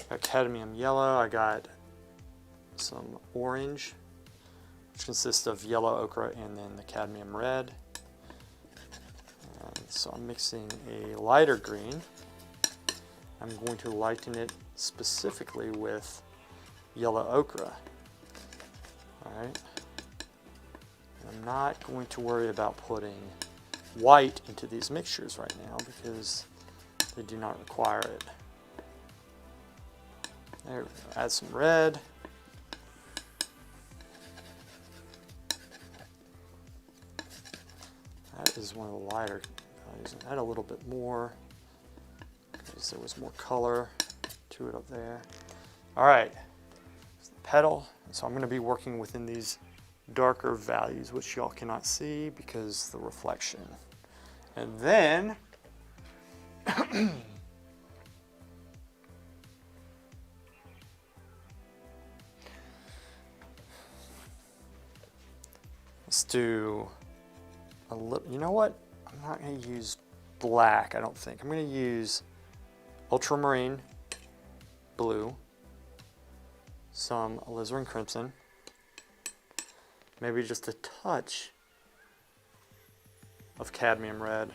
got cadmium yellow, I got some orange, which consists of yellow ochre and then the cadmium red. And so I'm mixing a lighter green. I'm going to lighten it specifically with yellow ochre. Alright. I'm not going to worry about putting white into these mixtures right now because they do not require it. There we go. Add some red. That is one of the lighter values. Add a little bit more because there was more color to it up there. All right, it's the petal. So I'm going to be working within these darker values, which y'all cannot see because the reflection. And then let's do a little, you know what? I'm not going to use black, I don't think. I'm going to use ultramarine blue, some alizarin crimson, maybe just a touch of cadmium red.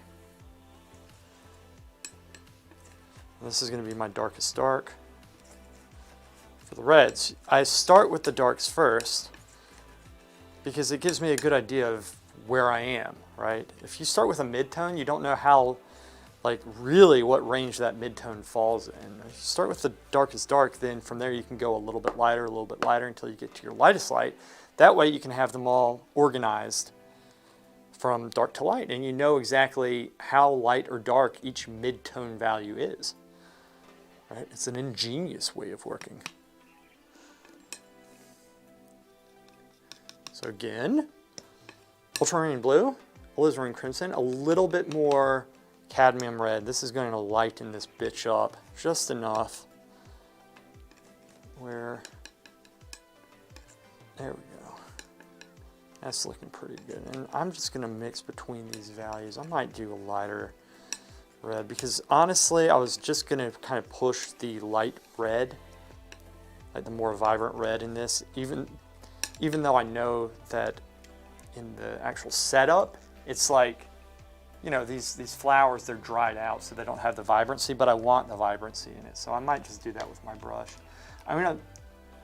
This is going to be my darkest dark. For the reds, I start with the darks first because it gives me a good idea of where I am, right? If you start with a mid-tone, you don't know how, really what range that mid-tone falls in. If you start with the darkest dark, then from there you can go a little bit lighter until you get to your lightest light. That way you can have them all organized from dark to light, and you know exactly how light or dark each mid-tone value is. Right? It's an ingenious way of working. So again, ultramarine blue, alizarin crimson, a little bit more cadmium red. This is going to lighten this bitch up just enough where, there we go. That's looking pretty good. And I'm just going to mix between these values. I might do a lighter red because honestly, I was just going to kind of push the light red, like the more vibrant red in this, even though I know that in the actual setup, it's like, you know, these flowers, they're dried out, so they don't have the vibrancy, but I want the vibrancy in it. So I might just do that with my brush. I'm gonna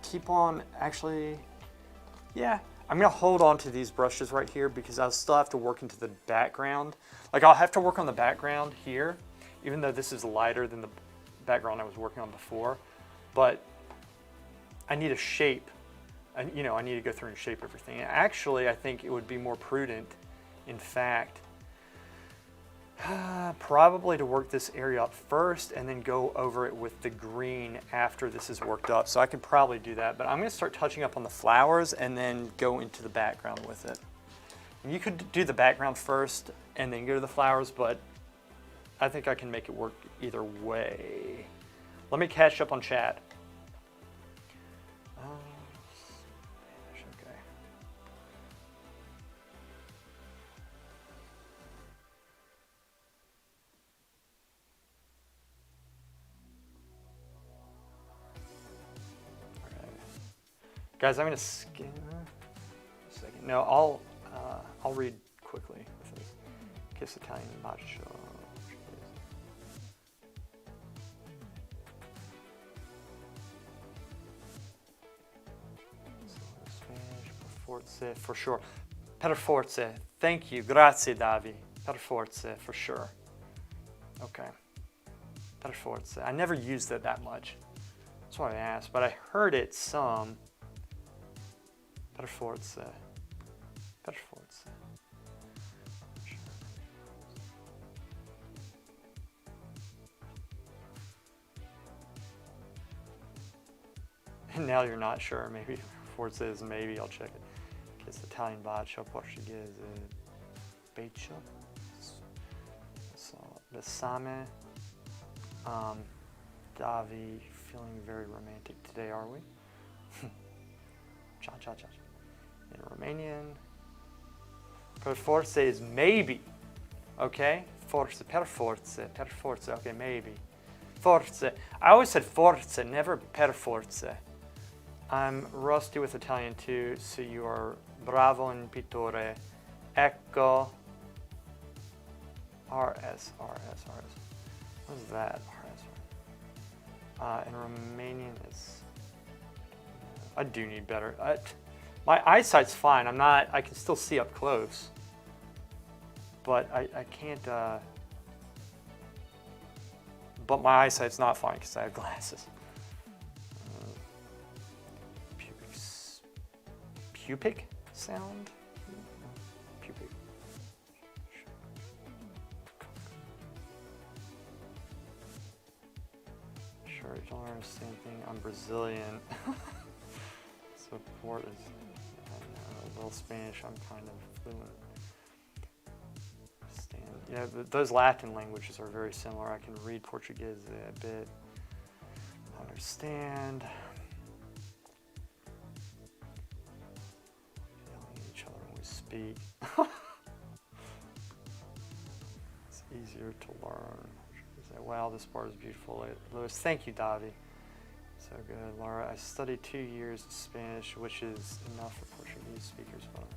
keep on, actually, yeah, I'm gonna hold on to these brushes right here because I'll still have to work into the background. Like I'll have to work on the background here, even though this is lighter than the background I was working on before, but I need a shape. And, you know, I need to go through and shape everything. Actually, I think it would be more prudent, in fact, probably to work this area up first and then go over it with the green after this is worked up. So I could probably do that, but I'm gonna start touching up on the flowers and then go into the background with it. And you could do the background first and then go to the flowers, but I think I can make it work either way. Let me catch up on chat. Guys, I'm gonna skim a second. No, I'll read quickly. Kiss Italian bacio. Spanish, per forza, for sure. Per forza. Thank you. Grazie, Davi. Per forza, for sure. Okay. Per forza. I never used it that much. That's why I asked, but I heard it some. Per forza. Per forza. And now you're not sure. Maybe forza is maybe. I'll check it. It's Italian bacio, Portuguese bacio. So besame. Davi, feeling very romantic today, are we? Cha cha cha. In Romanian, per forza is maybe, okay? Forza, per forza, okay, maybe. Forza, I always said forza, never per forza. I'm rusty with Italian too, so you are bravo in pittore. Ecco. RS. What is that? RS. In Romanian, it's, I do need better. My eyesight's fine. I can still see up close. But I can't, but my eyesight's not fine because I have glasses. Pubic sound? Pubic. Sure, you don't understand anything. I'm Brazilian. Support is, a little Spanish, I'm kind of fluent. Yeah, those Latin languages are very similar. I can read Portuguese a bit, understand. Yelling at each other when we speak. It's easier to learn. Wow, this part is beautiful. Lewis, thank you, Davi. So good, Laura. I studied 2 years of Spanish, which is enough for Portuguese speakers, but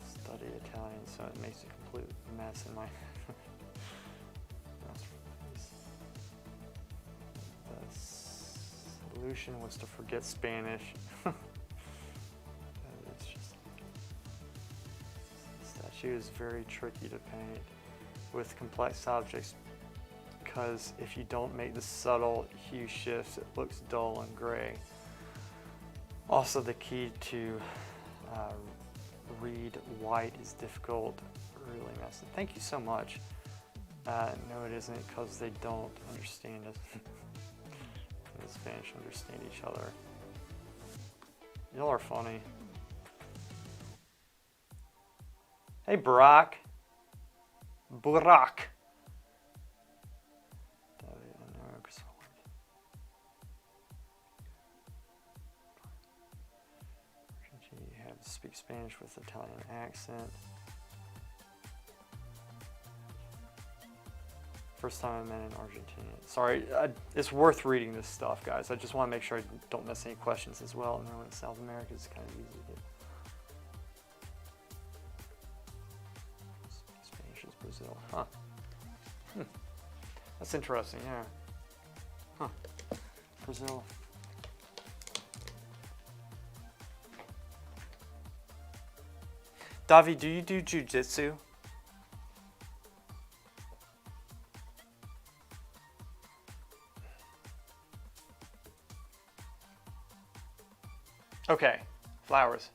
I study Italian, so it makes a complete mess in my The solution was to forget Spanish. It's just, this statue is very tricky to paint with complex objects, because if you don't make the subtle hue shifts, it looks dull and gray. Also, the key to read white is difficult, really messy. Thank you so much. No, it isn't, because they don't understand us. The Spanish understand each other. Y'all are funny. Hey, Barack. Barack. You have to speak Spanish with Italian accent. First time I met in Argentina. Sorry, it's worth reading this stuff, guys. I just want to make sure I don't miss any questions as well. And then in South America, it's kind of easy to get. Spanish is Brazil, huh? That's interesting, yeah. Huh? Brazil. Davi, do you do jujitsu? Okay, flowers.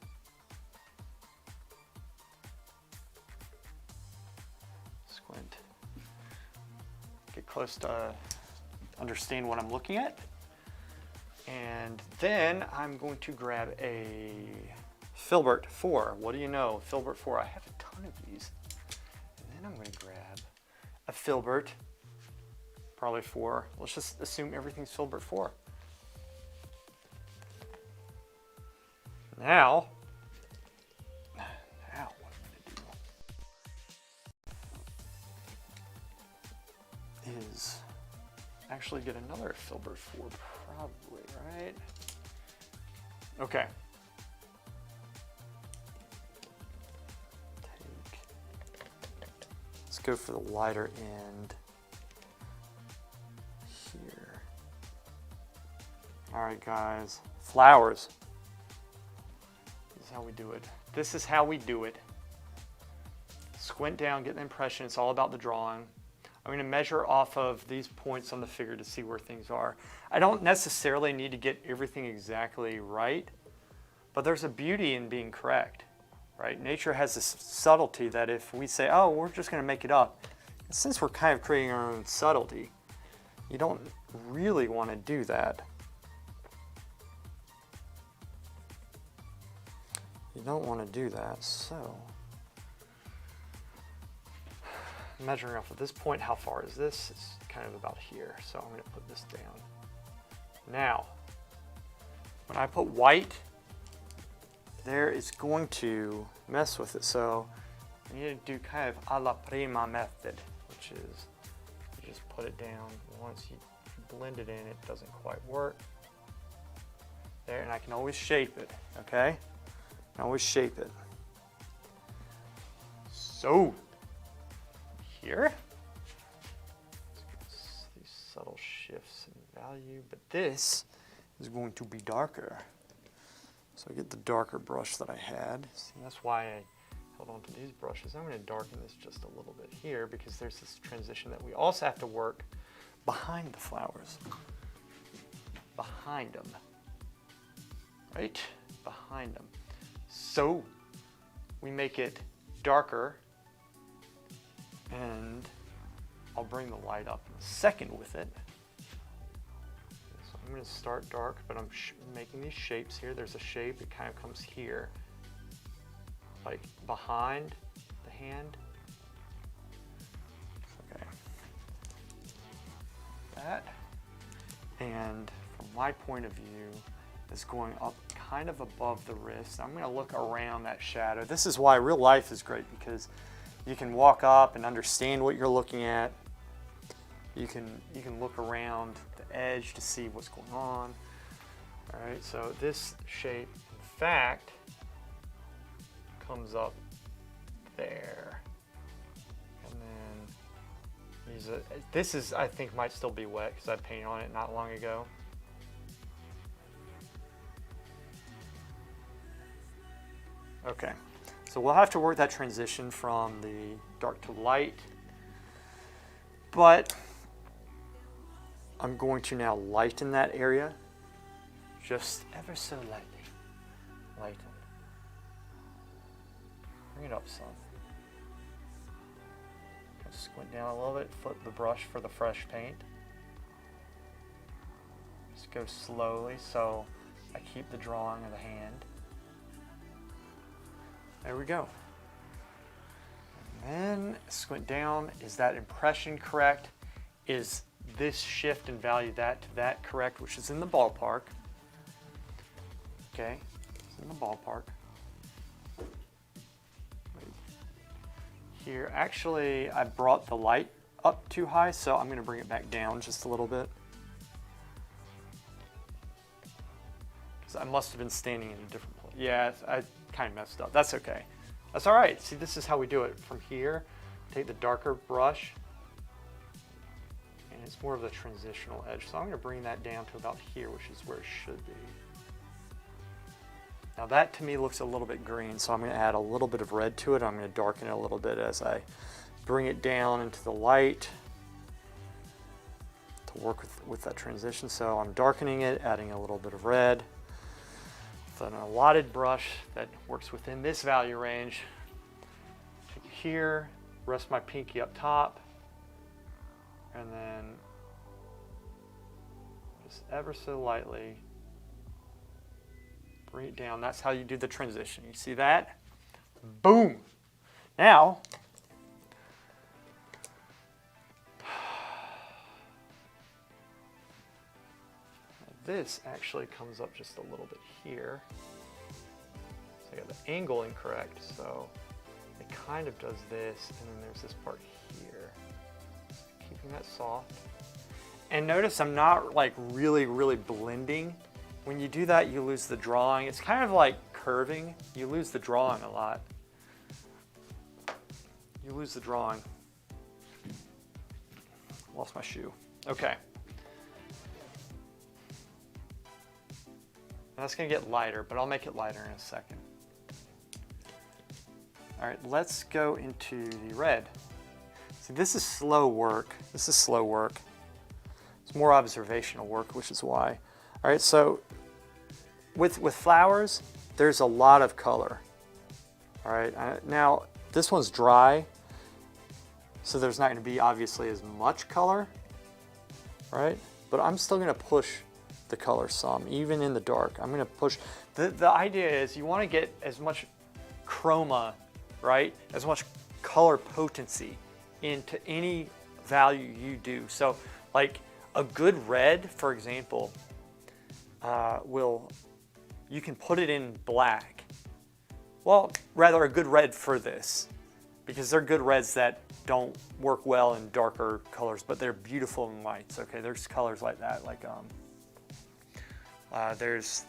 Squint. Get close to understand what I'm looking at. And then I'm going to grab a Filbert 4. What do you know? Filbert 4. I have a ton of these. And then I'm going to grab a Filbert, probably 4. Let's just assume everything's Filbert 4. Now what I'm going to do is actually get another Filbert 4, probably, right? Okay. Let's go for the lighter end here. All right, guys, flowers. This is how we do it. This is how we do it. Squint down, get the impression. It's all about the drawing. I'm going to measure off of these points on the figure to see where things are. I don't necessarily need to get everything exactly right, but there's a beauty in being correct, right? Nature has this subtlety that if we say, oh, we're just going to make it up, since we're kind of creating our own subtlety, you don't really want to do that. You don't want to do that, so measuring off of this point, how far is this? It's kind of about here, so I'm going to put this down. Now, when I put white, there is going to mess with it, so I need to do kind of a la prima method, which is you just put it down. Once you blend it in, it doesn't quite work. There, and I can always shape it, okay? I can always shape it. So, here, these subtle shifts in value, but this is going to be darker. So I get the darker brush that I had. See, that's why I held on to these brushes. I'm going to darken this just a little bit here because there's this transition that we also have to work behind the flowers. Behind them. Right? Behind them. So we make it darker, and I'll bring the light up in a second with it. So I'm going to start dark, but I'm making these shapes here. There's a shape, it kind of comes here, like behind the hand. Okay. That, and from my point of view, is going up kind of above the wrist. I'm going to look around that shadow. This is why real life is great, because you can walk up and understand what you're looking at. You can look around the edge to see what's going on. All right, so this shape, in fact, comes up there. And then this is, I think, might still be wet because I painted on it not long ago. Okay, so we'll have to work that transition from the dark to light, but I'm going to now lighten that area just ever so lightly. Lighten. Bring it up some. Squint down a little bit, flip the brush for the fresh paint. Just go slowly, so I keep the drawing of the hand. There we go. And then squint down. Is that impression correct? Is this shift in value that to that correct, which is in the ballpark? Okay, it's in the ballpark. Here, actually, I brought the light up too high, so I'm going to bring it back down just a little bit. Because I must have been standing in a different place. Yeah, I kind of messed up. That's okay. That's all right. See, this is how we do it. From here, take the darker brush, and it's more of the transitional edge. So I'm going to bring that down to about here, which is where it should be. Now that to me looks a little bit green, so I'm going to add a little bit of red to it. I'm going to darken it a little bit as I bring it down into the light to work with that transition. So I'm darkening it, adding a little bit of red. With an allotted brush that works within this value range. Take it here, rest my pinky up top, and then just ever so lightly bring it down. That's how you do the transition. You see that? Boom! Now, this actually comes up just a little bit here. So I got the angle incorrect, so it kind of does this, and then there's this part here. Just keeping that soft. And notice I'm not like really blending. When you do that, you lose the drawing. It's kind of like curving. You lose the drawing a lot. You lose the drawing. Lost my shoe. Okay. That's going to get lighter, but I'll make it lighter in a second. All right, let's go into the red. See, this is slow work. This is slow work. It's more observational work, which is why. All right, so with flowers, there's a lot of color. All right, now this one's dry, so there's not going to be obviously as much color, right? But I'm still going to push the color some, even in the dark. I'm going to push. The idea is you want to get as much chroma, right? As much color potency into any value you do. So like a good red, for example, you can put it in black. Well, rather a good red for this, because they're good reds that don't work well in darker colors, but they're beautiful in lights. Okay, there's colors like that, like there's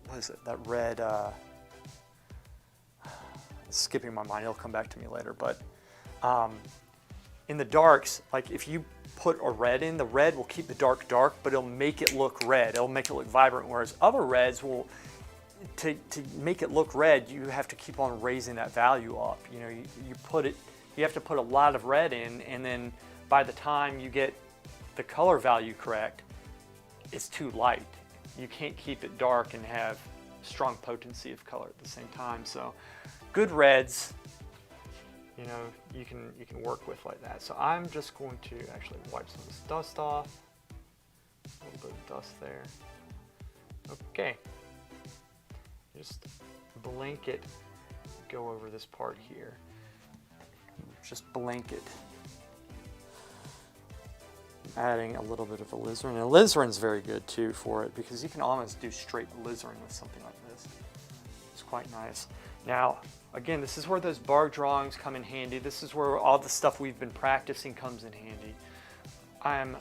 what is it? That red. It's skipping my mind. It'll come back to me later. But in the darks, like if you put a red in, the red will keep the dark dark, but it'll make it look red. It'll make it look vibrant. Whereas other reds will, to make it look red, you have to keep on raising that value up. You know, you have to put a lot of red in, and then by the time you get the color value correct, it's too light. You can't keep it dark and have strong potency of color at the same time. So good reds, you know, you can work with like that. So I'm just going to actually wipe some of this dust off. A little bit of dust there. Okay. Just blanket, go over this part here. Just blanket. Adding a little bit of alizarin. And alizarin's very good too for it, because you can almost do straight alizarin with something like this. It's quite nice. Now, again, this is where those bar drawings come in handy. This is where all the stuff we've been practicing comes in handy. I'm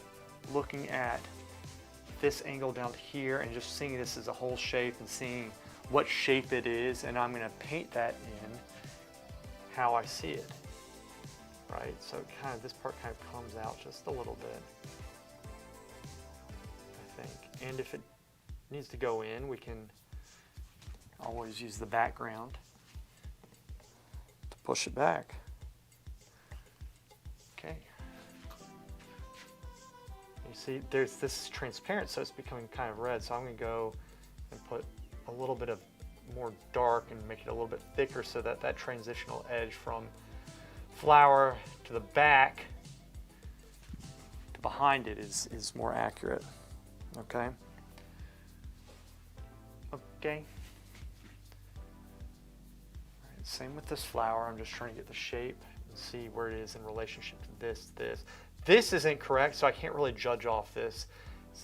looking at this angle down here and just seeing this as a whole shape and seeing what shape it is, and I'm going to paint that in how I see it. Right, so kind of this part kind of comes out just a little bit, I think. And if it needs to go in, we can always use the background to push it back. Okay. You see, this is transparent, so it's becoming kind of red. So I'm going to go and put a little bit of more dark and make it a little bit thicker, so that that transitional edge from flower to the back to behind it is more accurate. Okay. Okay. All right, same with this flower. I'm just trying to get the shape and see where it is in relationship to this. This isn't correct, so I can't really judge off this.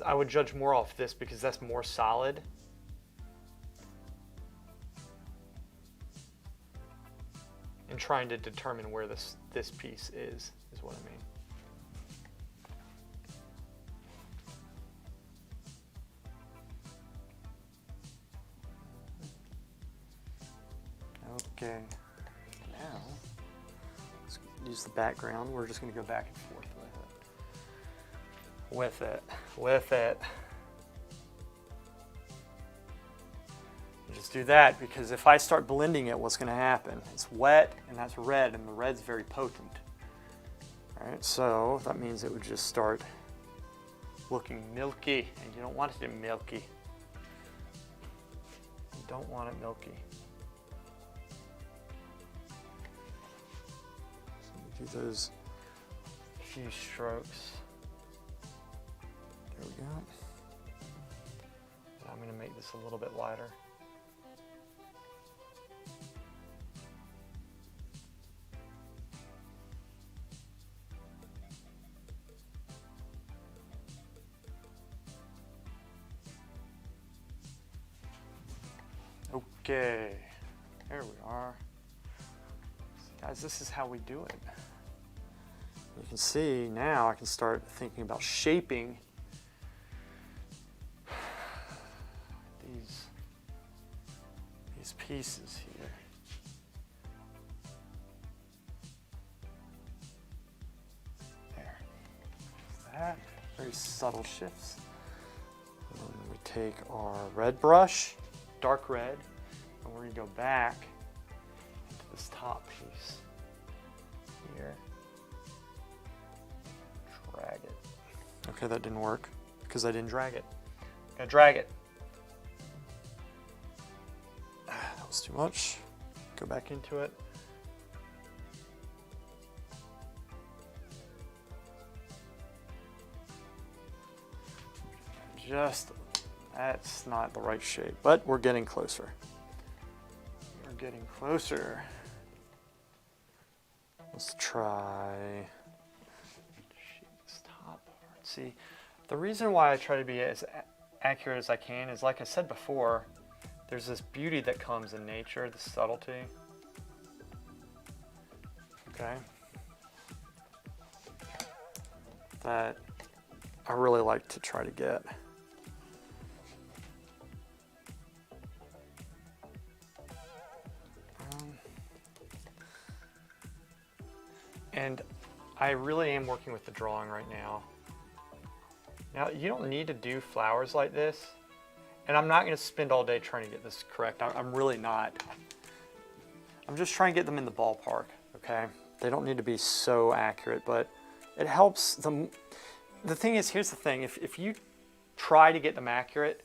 I would judge more off this because that's more solid. And trying to determine where this piece is what I mean. Okay, now let's use the background. We're just going to go back and forth with it. Just do that because if I start blending it, what's going to happen? It's wet and that's red, and the red's very potent. All right, so that means it would just start looking milky, and you don't want it to be milky. You don't want it milky. Do those few strokes. There we go. And I'm going to make this a little bit lighter. Okay, there we are. Guys, this is how we do it. You can see now I can start thinking about shaping these pieces here. There. That. Very subtle shifts. And then we take our red brush, dark red, and we're going to go back into this top piece here. Drag it. Okay, that didn't work because I didn't drag it. I'm gonna drag it. That was too much. Go back into it. That's not the right shape, but we're getting closer. We're getting closer. Let's try. See, the reason why I try to be as accurate as I can is, like I said before, there's this beauty that comes in nature, the subtlety. Okay. That I really like to try to get. And I really am working with the drawing right now. Now, you don't need to do flowers like this, and I'm not going to spend all day trying to get this correct. I'm really not. I'm just trying to get them in the ballpark, okay? They don't need to be so accurate, but it helps them. The thing is, here's the thing. If you try to get them accurate,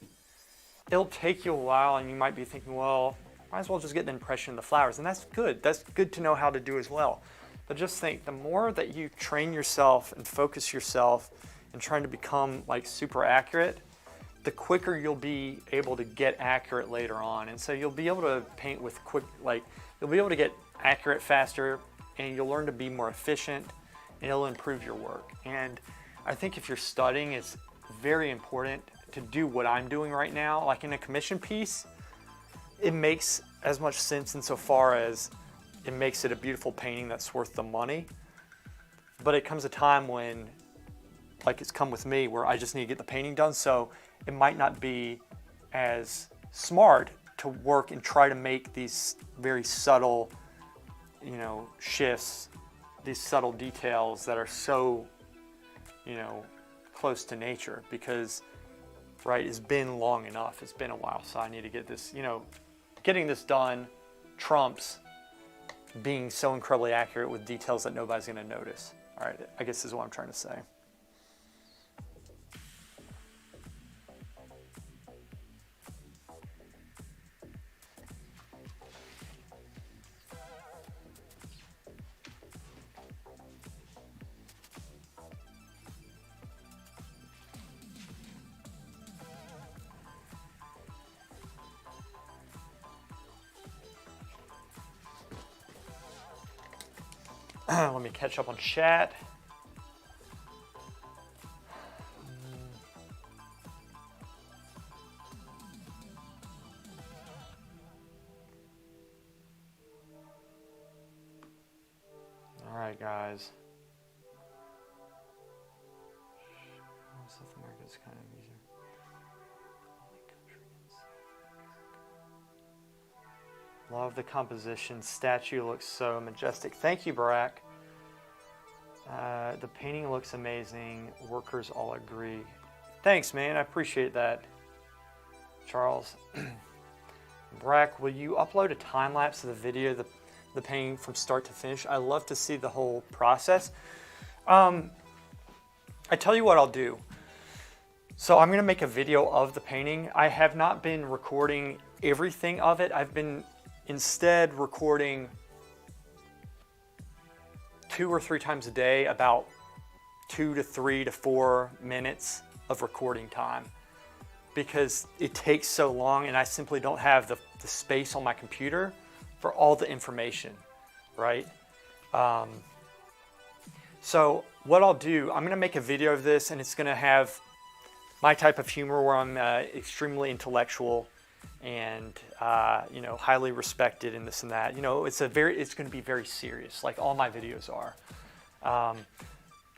it'll take you a while, and you might be thinking, well, might as well just get the impression of the flowers, and that's good. That's good to know how to do as well. But just think, the more that you train yourself and focus yourself and trying to become like super accurate, the quicker you'll be able to get accurate later on. And so you'll be able to paint with you'll be able to get accurate faster, and you'll learn to be more efficient, and it'll improve your work. And I think if you're studying, it's very important to do what I'm doing right now. Like in a commission piece, it makes as much sense insofar as it makes it a beautiful painting that's worth the money. But it comes a time when, like it's come with me, where I just need to get the painting done, so it might not be as smart to work and try to make these very subtle, shifts, these subtle details that are so, close to nature, because, right, it's been long enough, it's been a while, so I need to get this, getting this done trumps being so incredibly accurate with details that nobody's going to notice. All right, I guess is what I'm trying to say. Let me catch up on chat. All right, guys. South America is kind of easier. Love the composition. Statue looks so majestic. Thank you, Barack. The painting looks amazing. Workers all agree. Thanks, man. I appreciate that, Charles. Barack, will you upload a time lapse of the video, the painting from start to finish? I love to see the whole process. I tell you what I'll do. So I'm going to make a video of the painting. I have not been recording everything of it. I've been instead recording 2 or 3 times a day, about 2 to 3 to 4 minutes of recording time, because it takes so long and I simply don't have the space on my computer for all the information, right? So what I'll do, I'm going to make a video of this, and it's going to have my type of humor where I'm extremely intellectual and you know, highly respected and this and that. You know, it's going to be very serious, like all my videos are. I'm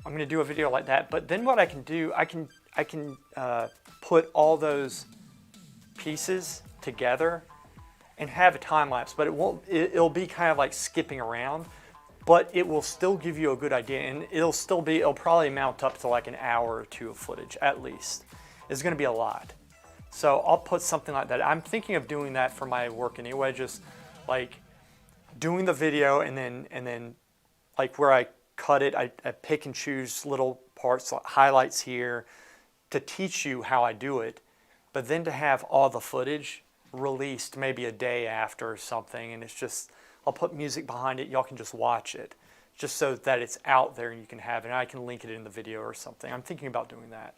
going to do a video like that, but then what I can do, I can put all those pieces together and have a time lapse, but it'll be kind of like skipping around, but it will still give you a good idea, and it'll probably amount up to like an hour or 2 of footage at least. It's going to be a lot. So I'll put something like that. I'm thinking of doing that for my work anyway, just like doing the video and then like where I cut it, I pick and choose little parts, like highlights here, to teach you how I do it, but then to have all the footage released maybe a day after or something, and it's just, I'll put music behind it, y'all can just watch it, just so that it's out there and you can have it, and I can link it in the video or something. I'm thinking about doing that,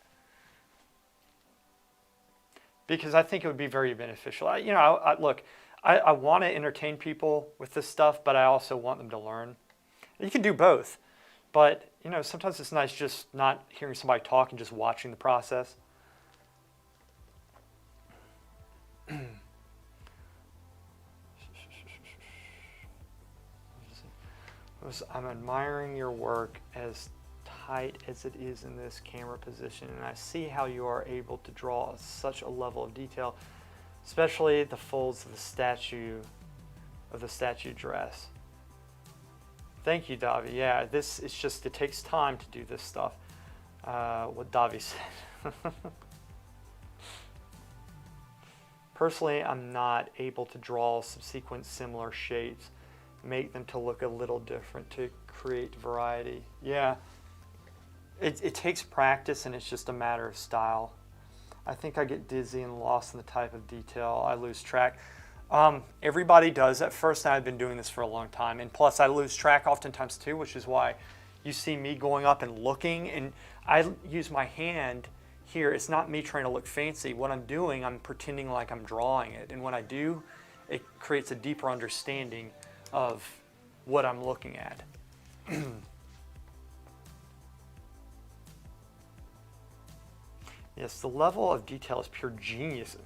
because I think it would be very beneficial. Look, I want to entertain people with this stuff, but I also want them to learn. You can do both, but you know, sometimes it's nice just not hearing somebody talk and just watching the process. I'm admiring your work as tight as it is in this camera position, and I see how you are able to draw such a level of detail, especially the folds of the statue dress. Thank you, Davi. Yeah, it takes time to do this stuff. What Davi said. Personally, I'm not able to draw subsequent similar shapes, make them to look a little different to create variety. Yeah, it takes practice, and it's just a matter of style. I think I get dizzy and lost in the type of detail. I lose track. Everybody does at first, and I've been doing this for a long time, and plus I lose track oftentimes too, which is why you see me going up and looking, and I use my hand here. It's not me trying to look fancy. What I'm doing, I'm pretending like I'm drawing it, and when I do, it creates a deeper understanding of what I'm looking at. Yes, the level of detail is pure genius.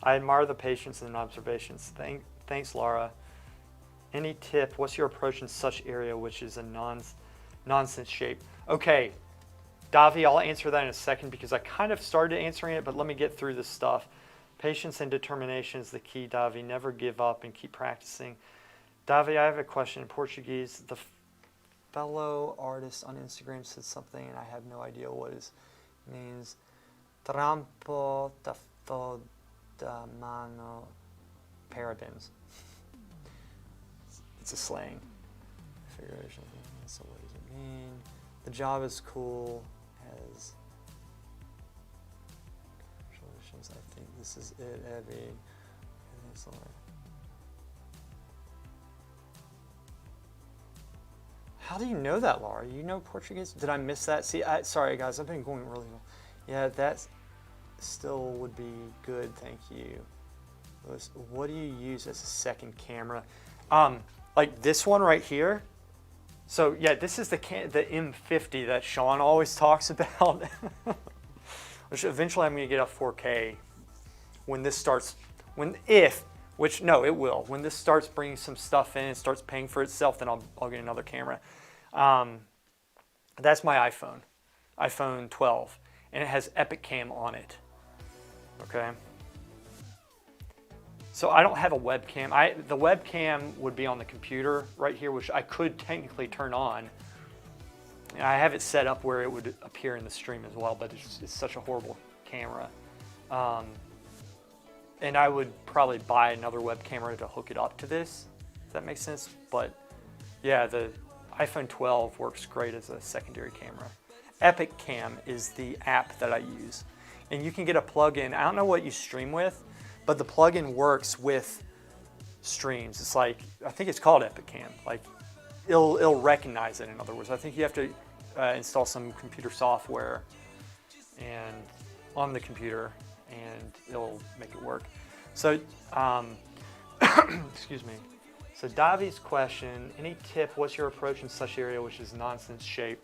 I admire the patience and observations. Thanks, Laura. Any tip? What's your approach in such area which is a nonsense shape? Okay, Davi, I'll answer that in a second because I kind of started answering it, but let me get through this stuff. Patience and determination is the key, Davi. Never give up and keep practicing. Davi, I have a question in Portuguese. The fellow artist on Instagram said something, and I have no idea what it means. Trampo da mano parabens. It's a slang. Figuration. So what does it mean? The job is cool. As congratulations, I think this is it, Evie. How do you know that, Laura? You know Portuguese? Did I miss that? See, sorry guys, I've been going really well. Yeah, that still would be good, thank you. What do you use as a second camera? Like this one right here, So yeah, this is the M50 that Sean always talks about, which eventually I'm going to get a 4K when this starts, which no, it will. When this starts bringing some stuff in and starts paying for itself, then I'll get another camera. That's my iPhone 12, and it has Epic Cam on it, okay? So I don't have a webcam. The webcam would be on the computer right here, which I could technically turn on. I have it set up where it would appear in the stream as well, but it's such a horrible camera. And I would probably buy another web camera to hook it up to this, if that makes sense. But yeah, the iPhone 12 works great as a secondary camera. Epic Cam is the app that I use. And you can get a plugin. I don't know what you stream with, but the plugin works with streams. It's like, I think it's called Epic Cam. Like, it'll recognize it, in other words. I think you have to install some computer software and on the computer, and it'll make it work. So, excuse me. So Davi's question, any tip, what's your approach in such area which is nonsense shape?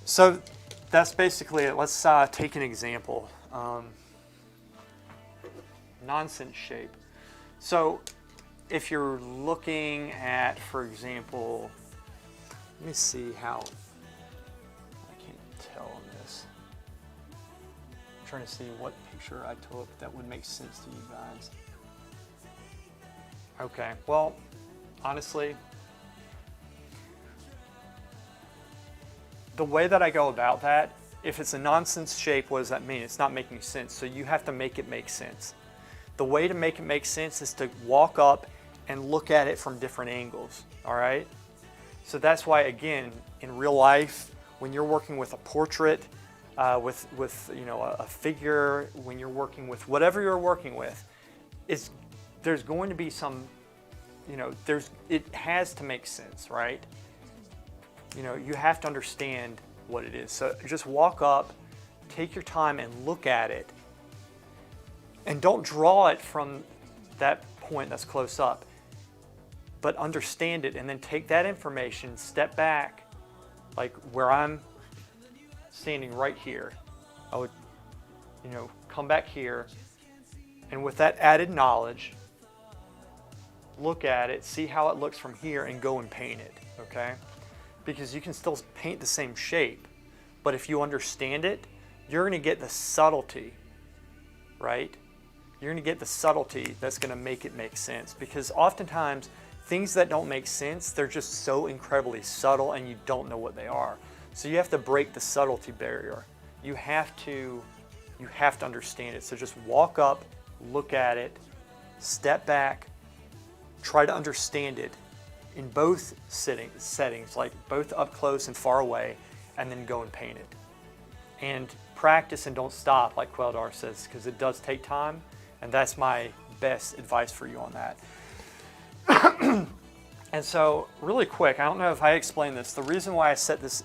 So that's basically it. Let's take an example. Nonsense shape. So if you're looking at, for example, let me see how, I can't tell on this. I'm trying to see what picture I took that would make sense to you guys. Okay, well, honestly, the way that I go about that, if it's a nonsense shape, what does that mean? It's not making sense, so you have to make it make sense. The way to make it make sense is to walk up and look at it from different angles, all right? So that's why, again, in real life, when you're working with a portrait, with you know, a figure, when you're working with whatever you're working with, there's going to be some, you know, it has to make sense, right? You know, you have to understand what it is. So just walk up, take your time and look at it, and don't draw it from that point that's close up, but understand it, and then take that information, step back, like where I'm standing right here. I would, you know, come back here, and with that added knowledge, look at it, see how it looks from here, and go and paint it, okay? Because you can still paint the same shape, but if you understand it, you're gonna get the subtlety, right? You're gonna get the subtlety that's gonna make it make sense, because oftentimes things that don't make sense, they're just so incredibly subtle and you don't know what they are. So you have to break the subtlety barrier. You have to understand it. So just walk up, look at it, step back, try to understand it in both settings, like both up close and far away, and then go and paint it. And practice and don't stop, like Queldar says, because it does take time, and that's my best advice for you on that. And so, really quick, I don't know if I explained this, the reason why I set this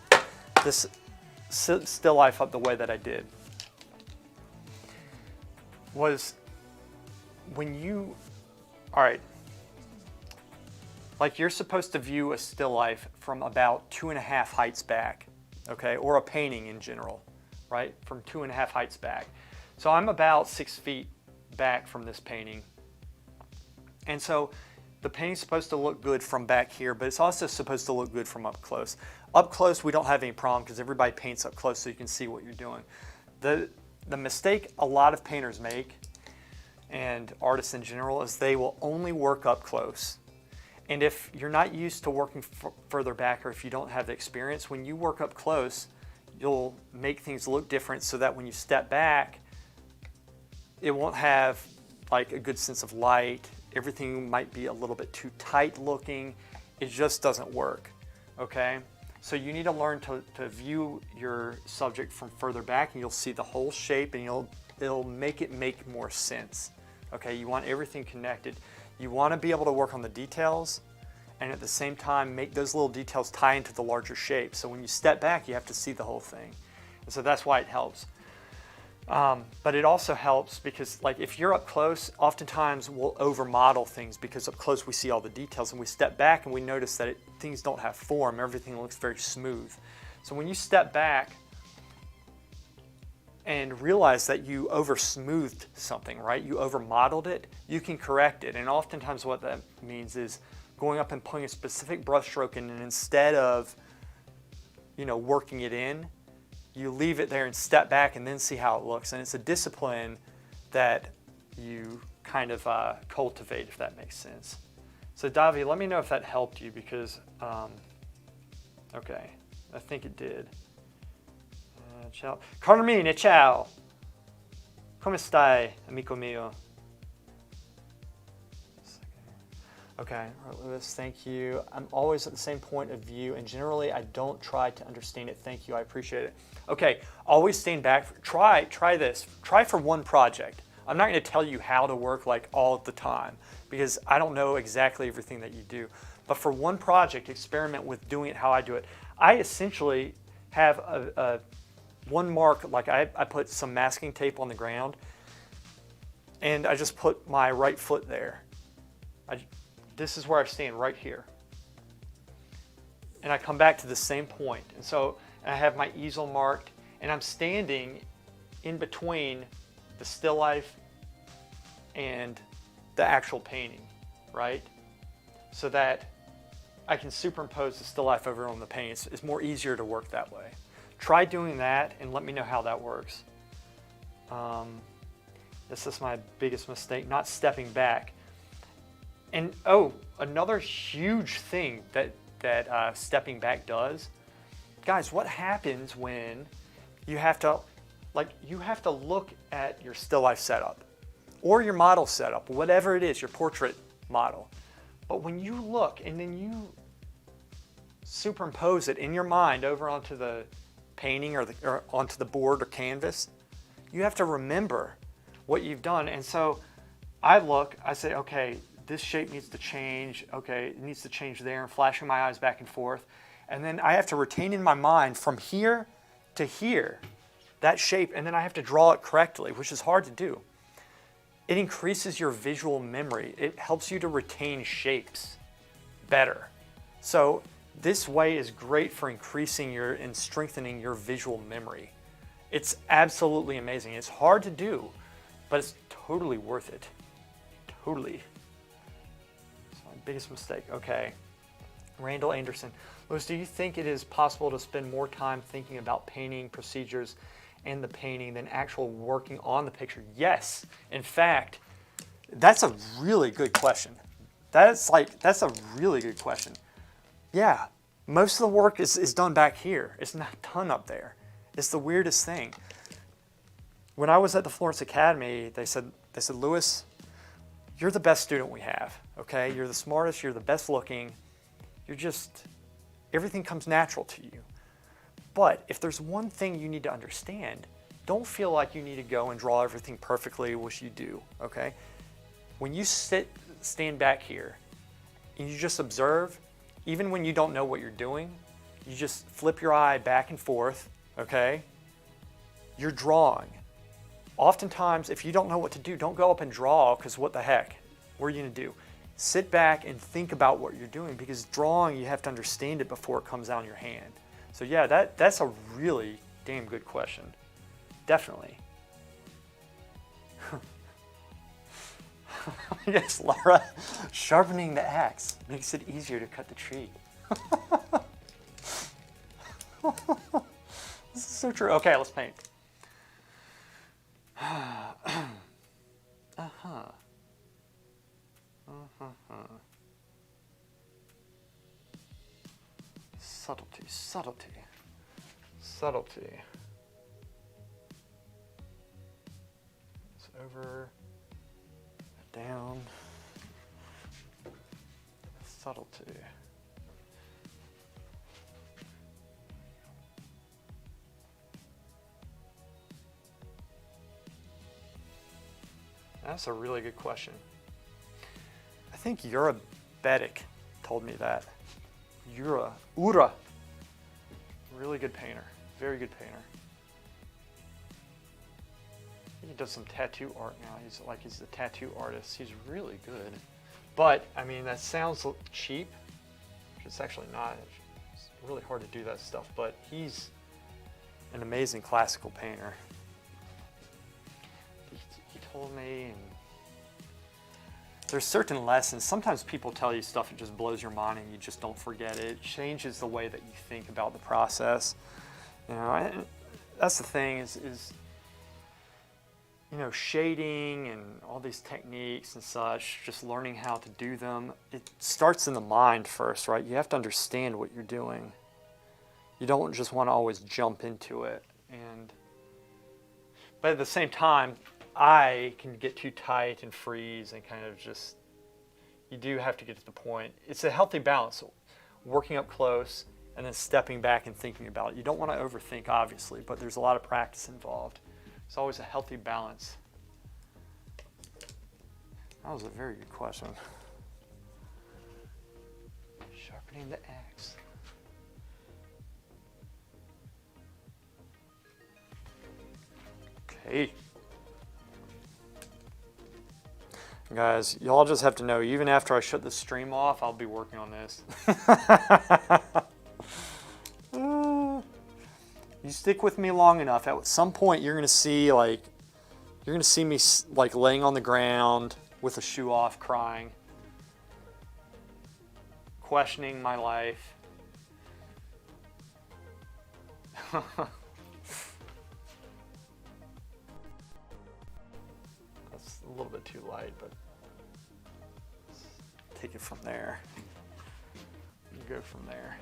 still life up the way that I did was when you, all right, like you're supposed to view a still life from about 2.5 heights back, okay, or a painting in general, right, from 2.5 heights back. So I'm about 6 feet back from this painting, and so the painting's supposed to look good from back here, but it's also supposed to look good from up close. Up close, we don't have any problem because everybody paints up close so you can see what you're doing. The mistake a lot of painters make, and artists in general, is they will only work up close. And if you're not used to working further back, or if you don't have the experience, when you work up close, you'll make things look different so that when you step back, it won't have like a good sense of light. Everything might be a little bit too tight looking. It just doesn't work, okay? So you need to learn to view your subject from further back, and you'll see the whole shape, and it'll make it make more sense, okay? You want everything connected. You want to be able to work on the details, and at the same time make those little details tie into the larger shape. So when you step back, you have to see the whole thing. And so that's why it helps. But it also helps because, like, if you're up close, oftentimes we'll over model things because up close we see all the details, and we step back and we notice that things don't have form. Everything looks very smooth. So when you step back and realize that you over smoothed something, right? You over modeled it, you can correct it. And oftentimes what that means is going up and putting a specific brush stroke in, and instead of, you know, working it in, you leave it there and step back and then see how it looks. And it's a discipline that you kind of cultivate, if that makes sense. So Davi, let me know if that helped you because, okay, I think it did. Ciao. Carmine, ciao. Come stai, amico mio? Okay, all right, Lewis, thank you. I'm always at the same point of view, and generally I don't try to understand it. Thank you, I appreciate it. Okay, always stand back. Try this. Try for one project. I'm not going to tell you how to work like all the time because I don't know exactly everything that you do. But for one project, experiment with doing it how I do it. I essentially have a one mark, like I put some masking tape on the ground, and I just put my right foot there. This is where I stand, right here. And I come back to the same point. And so I have my easel marked, and I'm standing in between the still life and the actual painting, right? So that I can superimpose the still life over on the painting. It's more easier to work that way. Try doing that and let me know how that works. This is my biggest mistake, not stepping back. And oh, another huge thing that stepping back does, guys, what happens when you have to look at your still life setup or your model setup, whatever it is, your portrait model. But when you look and then you superimpose it in your mind over onto the painting or onto the board or canvas, you have to remember what you've done. And so I say, okay, this shape needs to change. Okay, it needs to change there, and flashing my eyes back and forth. And then I have to retain in my mind from here to here that shape, and then I have to draw it correctly, which is hard to do. It increases your visual memory. It helps you to retain shapes better. So this way is great for increasing and strengthening your visual memory. It's absolutely amazing. It's hard to do, but it's totally worth it. Totally. It's my biggest mistake. Okay. Randall Anderson. Lewis, do you think it is possible to spend more time thinking about painting procedures and the painting than actual working on the picture? Yes. In fact, that's a really good question. That's a really good question. Yeah, most of the work is done back here. It's not done up there. It's the weirdest thing. When I was at the Florence Academy, they said, Lewis, you're the best student we have, okay? You're the smartest, you're the best looking. Everything comes natural to you. But if there's one thing you need to understand, don't feel like you need to go and draw everything perfectly, which you do, okay? When you stand back here and you just observe, even when you don't know what you're doing, you just flip your eye back and forth, okay? You're drawing. Oftentimes, if you don't know what to do, don't go up and draw, because what the heck? What are you going to do? Sit back and think about what you're doing, because drawing, you have to understand it before it comes out in your hand. So yeah, that's a really damn good question. Definitely. Yes, Laura, sharpening the axe makes it easier to cut the tree. This is so true. Okay, let's paint. Subtlety, subtlety, subtlety. It's over, down, subtlety. That's a really good question. I think Guidetti told me that. Ura. Really good painter. Very good painter. He does some tattoo art now. He's a tattoo artist. He's really good. But, I mean, that sounds cheap. It's actually not. It's really hard to do that stuff, but he's an amazing classical painter. He told me, and there's certain lessons. Sometimes people tell you stuff that just blows your mind and you just don't forget it. It changes the way that you think about the process. You know, that's the thing is you know, shading and all these techniques and such, just learning how to do them, it starts in the mind first, right? You have to understand what you're doing. You don't just want to always jump into it. But at the same time, I can get too tight and freeze and kind of just, you do have to get to the point. It's a healthy balance, working up close and then stepping back and thinking about it. You don't want to overthink, obviously, but there's a lot of practice involved. It's always a healthy balance. That was a very good question. Sharpening the axe. Okay. Guys, y'all just have to know, even after I shut the stream off, I'll be working on this. You stick with me long enough, at some point you're gonna see me like laying on the ground with a shoe off, crying, questioning my life. That's a little bit too light, but let's take it from there. Go from there.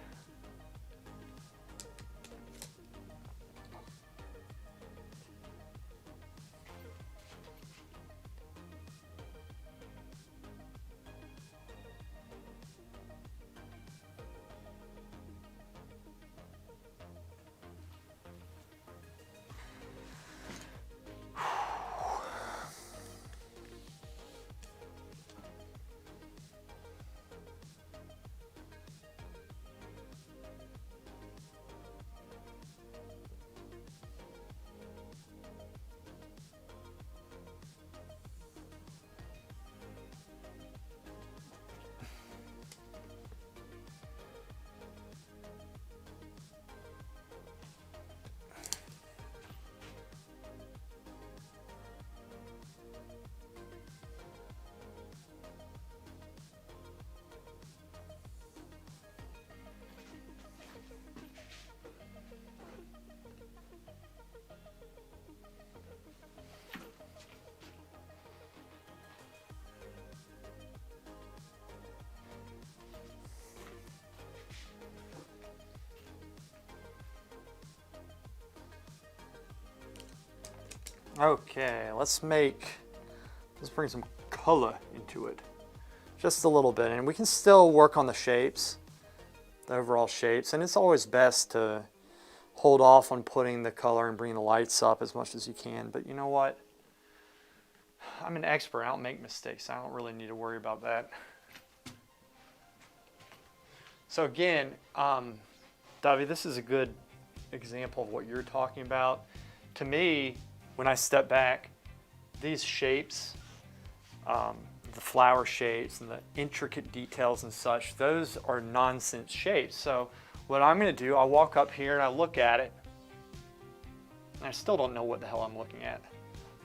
Okay, let's bring some color into it, just a little bit, and we can still work on the shapes, the overall shapes, and it's always best to hold off on putting the color and bringing the lights up as much as you can, but you know what? I'm an expert, I don't make mistakes, I don't really need to worry about that. So again, Davi, this is a good example of what you're talking about. To me, when I step back, these shapes, the flower shapes and the intricate details and such, those are nonsense shapes. So what I'm going to do, I'll walk up here and I look at it, and I still don't know what the hell I'm looking at.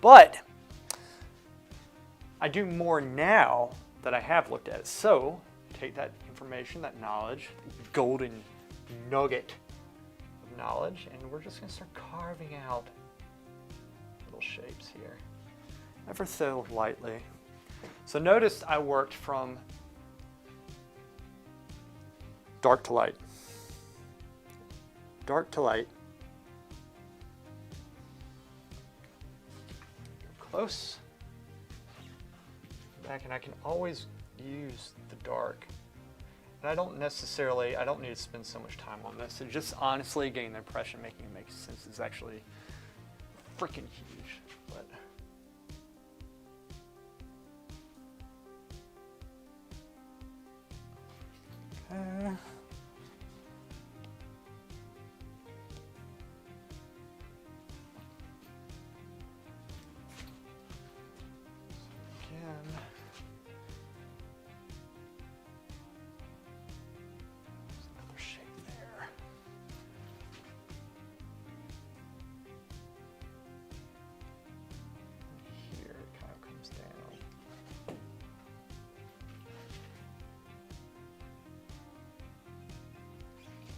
But I do more now that I have looked at it. So take that information, that knowledge, golden nugget of knowledge, and we're just going to start carving out shapes here, ever so lightly. So notice I worked from dark to light, dark to light, close, back, and I can always use the dark. And I don't need to spend so much time on this. So just honestly getting the impression, making it make sense is actually freaking huge, but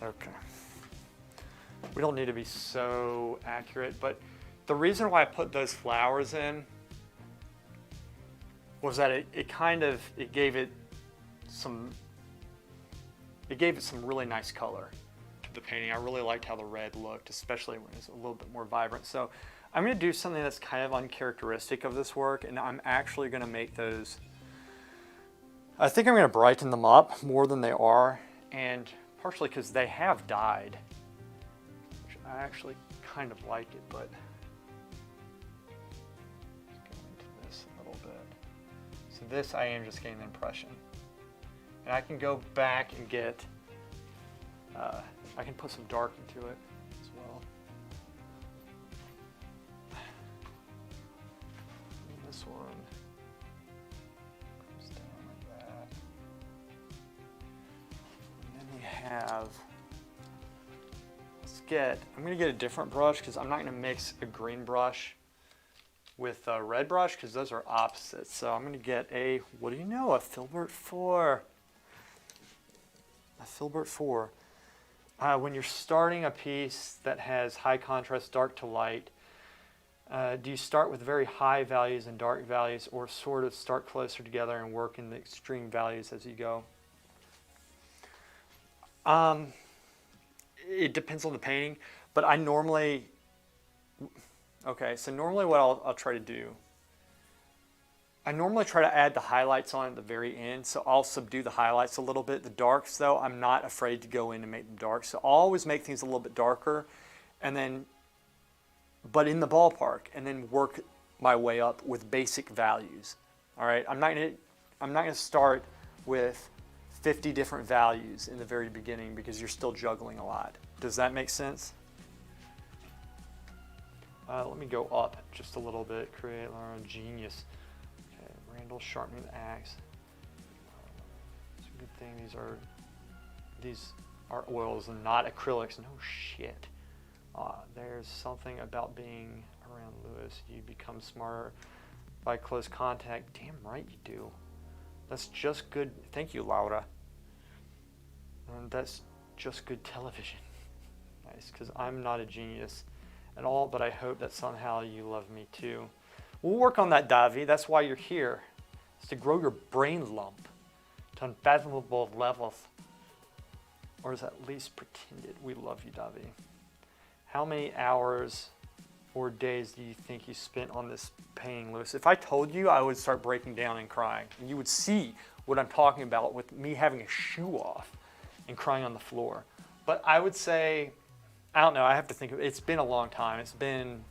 Okay. We don't need to be so accurate, but the reason why I put those flowers in was that it gave it some really nice color to the painting. I really liked how the red looked, especially when it's a little bit more vibrant. So I'm going to do something that's kind of uncharacteristic of this work, and I'm actually going to make those, I think I'm going to brighten them up more than they are, and partially because they have died, which I actually kind of like it, but let's go into this a little bit. So this I am just getting the impression. And I can go back and get, I can put some dark into it as well. And this one comes down like that. And then we have, I'm going to get a different brush because I'm not going to mix a green brush with a red brush because those are opposites. So I'm going to get a, what do you know, a Filbert 4. A Filbert 4. When you're starting a piece that has high contrast, dark to light, do you start with very high values and dark values, or sort of start closer together and work in the extreme values as you go? It depends on the painting, but I normally, okay, so normally what I'll try to do, I normally try to add the highlights on at the very end, so I'll subdue the highlights a little bit. The darks, though, I'm not afraid to go in and make them dark, so I'll always make things a little bit darker, and then, but in the ballpark, and then work my way up with basic values. All right, I'm not gonna start with 50 different values in the very beginning because you're still juggling a lot. Does that make sense? Let me go up just a little bit. Create genius. Okay, Randall sharpening the axe. It's a good thing these are oils and not acrylics. No shit. There's something about being around Lewis. You become smarter by close contact. Damn right you do. That's just good. Thank you, Laura. And that's just good television. Nice, because I'm not a genius at all, but I hope that somehow you love me too. We'll work on that, Davi. That's why you're here. It's to grow your brain lump to unfathomable levels. Or is at least pretended. We love you, Davi. How many hours or days do you think you spent on this painting, Lewis? If I told you, I would start breaking down and crying. And you would see what I'm talking about with me having a shoe off and crying on the floor. But I would say, I don't know, I have to think of it. It's been a long time. It's been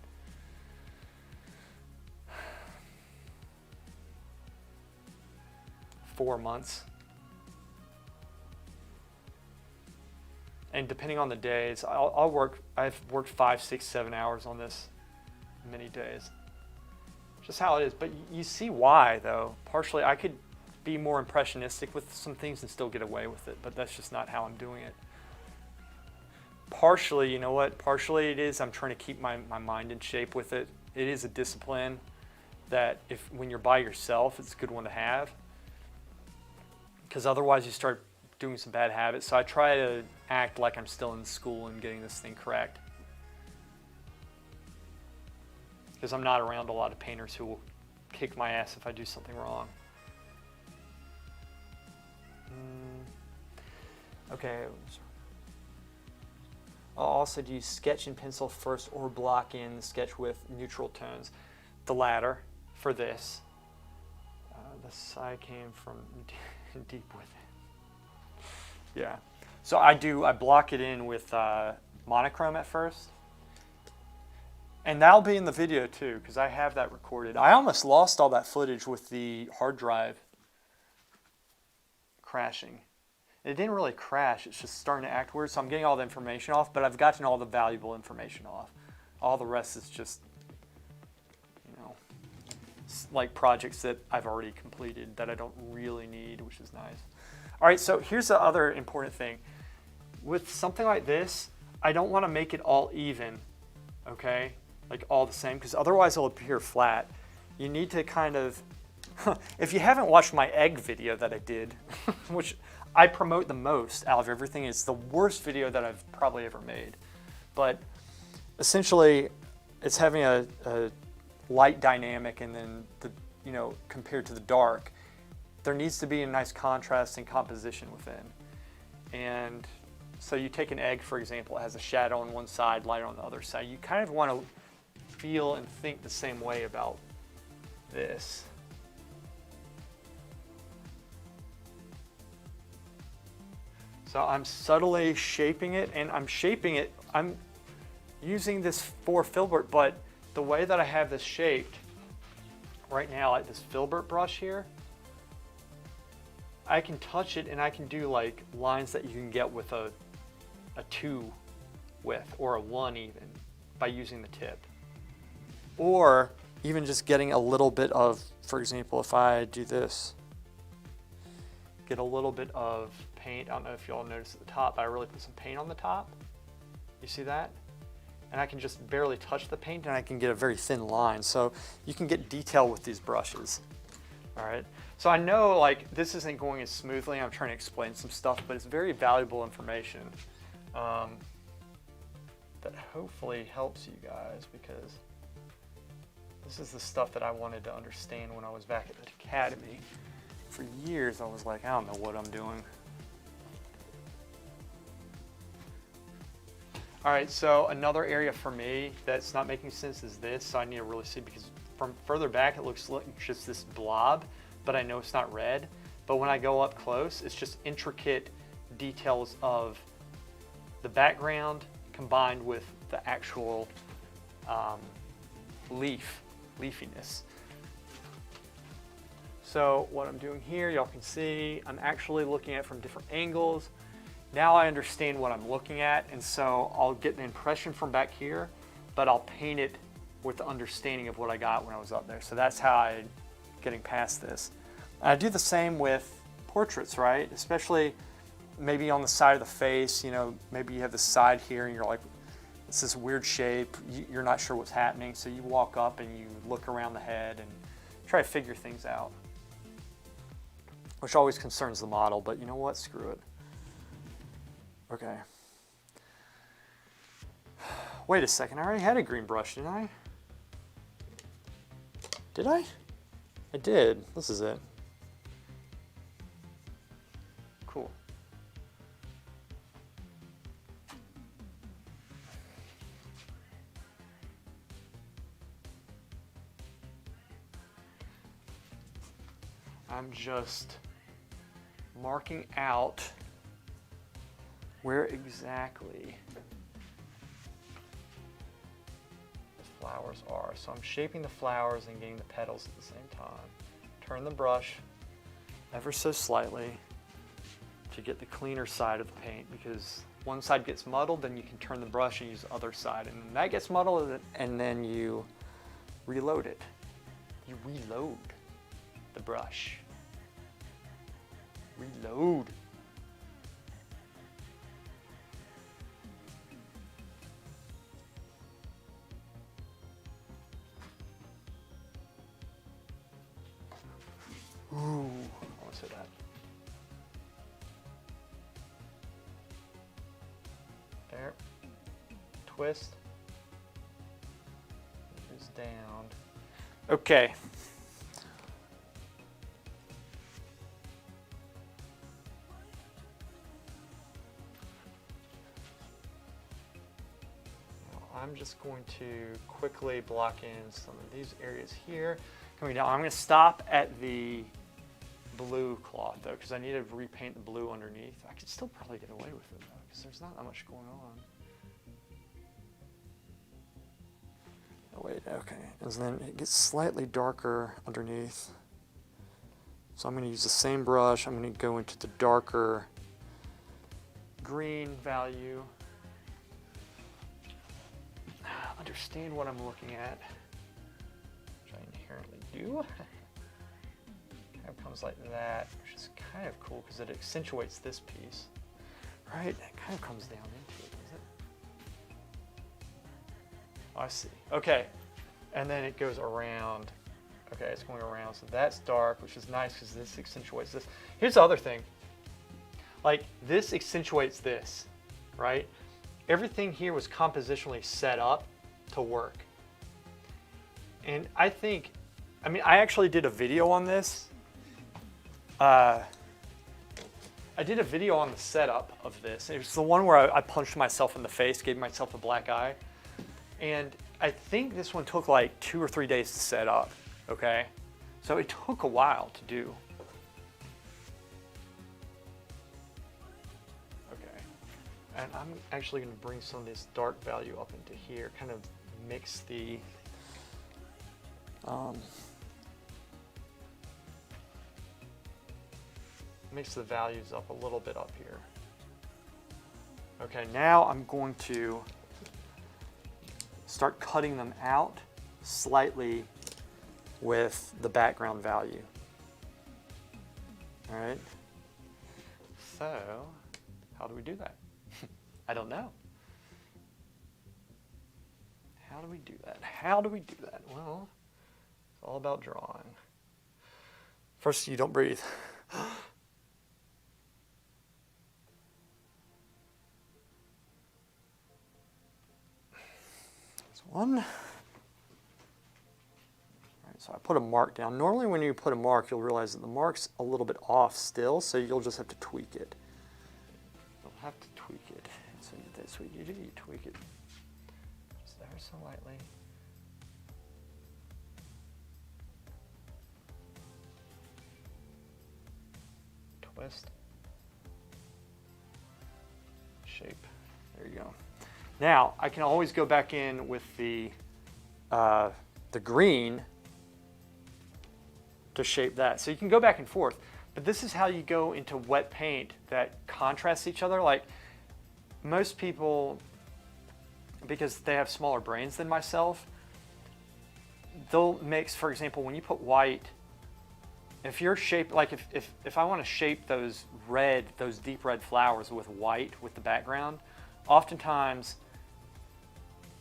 four months. And depending on the days, I've worked 5, 6, 7 hours on this many days. Just how it is. But you see why, though. Partially, I could be more impressionistic with some things and still get away with it, but that's just not how I'm doing it. Partially, you know what? Partially it is, I'm trying to keep my mind in shape with it. It is a discipline that when you're by yourself, it's a good one to have. Because otherwise you start doing some bad habits. So I try to act like I'm still in school and getting this thing correct. Because I'm not around a lot of painters who will kick my ass if I do something wrong. Okay. I'll also do sketch and pencil first or block in the sketch with neutral tones. The latter for this. The side came from deep within. Yeah. So I block it in with monochrome at first. And that'll be in the video too, because I have that recorded. I almost lost all that footage with the hard drive crashing. It didn't really crash, it's just starting to act weird, so I'm getting all the information off, but I've gotten all the valuable information off. All the rest is just, you know, like projects that I've already completed that I don't really need, which is nice. All right, so here's the other important thing. With something like this, I don't want to make it all even, okay? Like all the same, because otherwise it'll appear flat. You need to kind of, if you haven't watched my egg video that I did, which I promote the most out of everything. It's the worst video that I've probably ever made. But essentially, it's having a light dynamic, and then compared to the dark, there needs to be a nice contrast and composition within. And so you take an egg, for example, it has a shadow on one side, light on the other side. You kind of want to feel and think the same way about this. So I'm subtly shaping it, and I'm using this for filbert, but the way that I have this shaped right now, like this filbert brush here, I can touch it and I can do like lines that you can get with a 2 with, or a 1 even, by using the tip. Or even just getting a little bit of, for example, if I do this, get a little bit of paint. I don't know if y'all noticed at the top, but I really put some paint on the top. You see that? And I can just barely touch the paint and I can get a very thin line. So you can get detail with these brushes. All right. So I know like this isn't going as smoothly. I'm trying to explain some stuff, but it's very valuable information that hopefully helps you guys, because this is the stuff that I wanted to understand when I was back at the academy. For years, I was like, I don't know what I'm doing. All right, so another area for me that's not making sense is this. So I need to really see, because from further back, it looks like just this blob, but I know it's not red. But when I go up close, it's just intricate details of the background combined with the actual leafiness. So what I'm doing here, y'all can see, I'm actually looking at it from different angles. Now I understand what I'm looking at, and so I'll get an impression from back here, but I'll paint it with the understanding of what I got when I was up there. So that's how I'm getting past this. I do the same with portraits, right? Especially maybe on the side of the face, maybe you have the side here and you're like, it's this weird shape, you're not sure what's happening, so you walk up and you look around the head and try to figure things out. Which always concerns the model, but you know what, screw it. Okay. Wait a second, I already had a green brush, didn't I? Did I? I did, this is it. Cool. I'm just marking out where exactly the flowers are. So I'm shaping the flowers and getting the petals at the same time. Turn the brush ever so slightly to get the cleaner side of the paint, because one side gets muddled, then you can turn the brush and use the other side, and then that gets muddled, and then you reload it. You reload the brush. Reload. Ooh, I want to say that. There. Twist. It goes down. Okay. I'm just going to quickly block in some of these areas here. Coming down, I'm going to stop at the blue cloth though, because I need to repaint the blue underneath. I could still probably get away with it though, because there's not that much going on. Oh wait, okay. And then it gets slightly darker underneath. So I'm going to use the same brush. I'm going to go into the darker green value. Understand what I'm looking at, which I inherently do. Kind of comes like that, which is kind of cool because it accentuates this piece, right? It kind of comes down into it, does it? Oh, I see. Okay, and then it goes around. Okay, it's going around, so that's dark, which is nice because this accentuates this. Here's the other thing. like this accentuates this, right? Everything here was compositionally set up to work. And I think, I mean, I actually did a video on this. I did a video on the setup of this. It was the one where I punched myself in the face, gave myself a black eye. And I think this one took like 2 or 3 days to set up, okay? So it took a while to do. Okay, and I'm actually gonna bring some of this dark value up into here, kind of mix the, mix the values up a little bit up here. Okay, now I'm going to start cutting them out slightly with the background value. All right, so how do we do that? I don't know. How do we do that? How do we do that? Well, it's all about drawing. First, you don't breathe. One. All right, so I put a mark down. Normally when you put a mark, you'll realize that the mark's a little bit off still, so you'll just have to tweak it. You'll have to tweak it. So that's what you do, you tweak it just ever so lightly. Twist. Shape. There you go. Now, I can always go back in with the green to shape that. So you can go back and forth, but this is how you go into wet paint that contrasts each other. Like most people, because they have smaller brains than myself, they'll mix, for example, when you put white, if you're shaped, like if I want to shape those red, those deep red flowers with white with the background, oftentimes,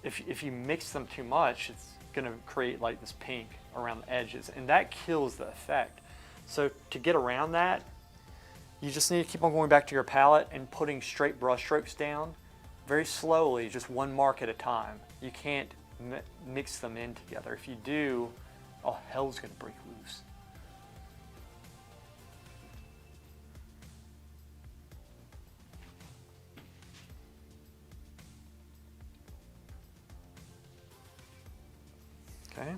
if you mix them too much, it's going to create like this pink around the edges, and that kills the effect. So to get around that, you just need to keep on going back to your palette and putting straight brush strokes down very slowly, just one mark at a time. You can't mix them in together. If you do, oh, hell's going to break loose. Okay.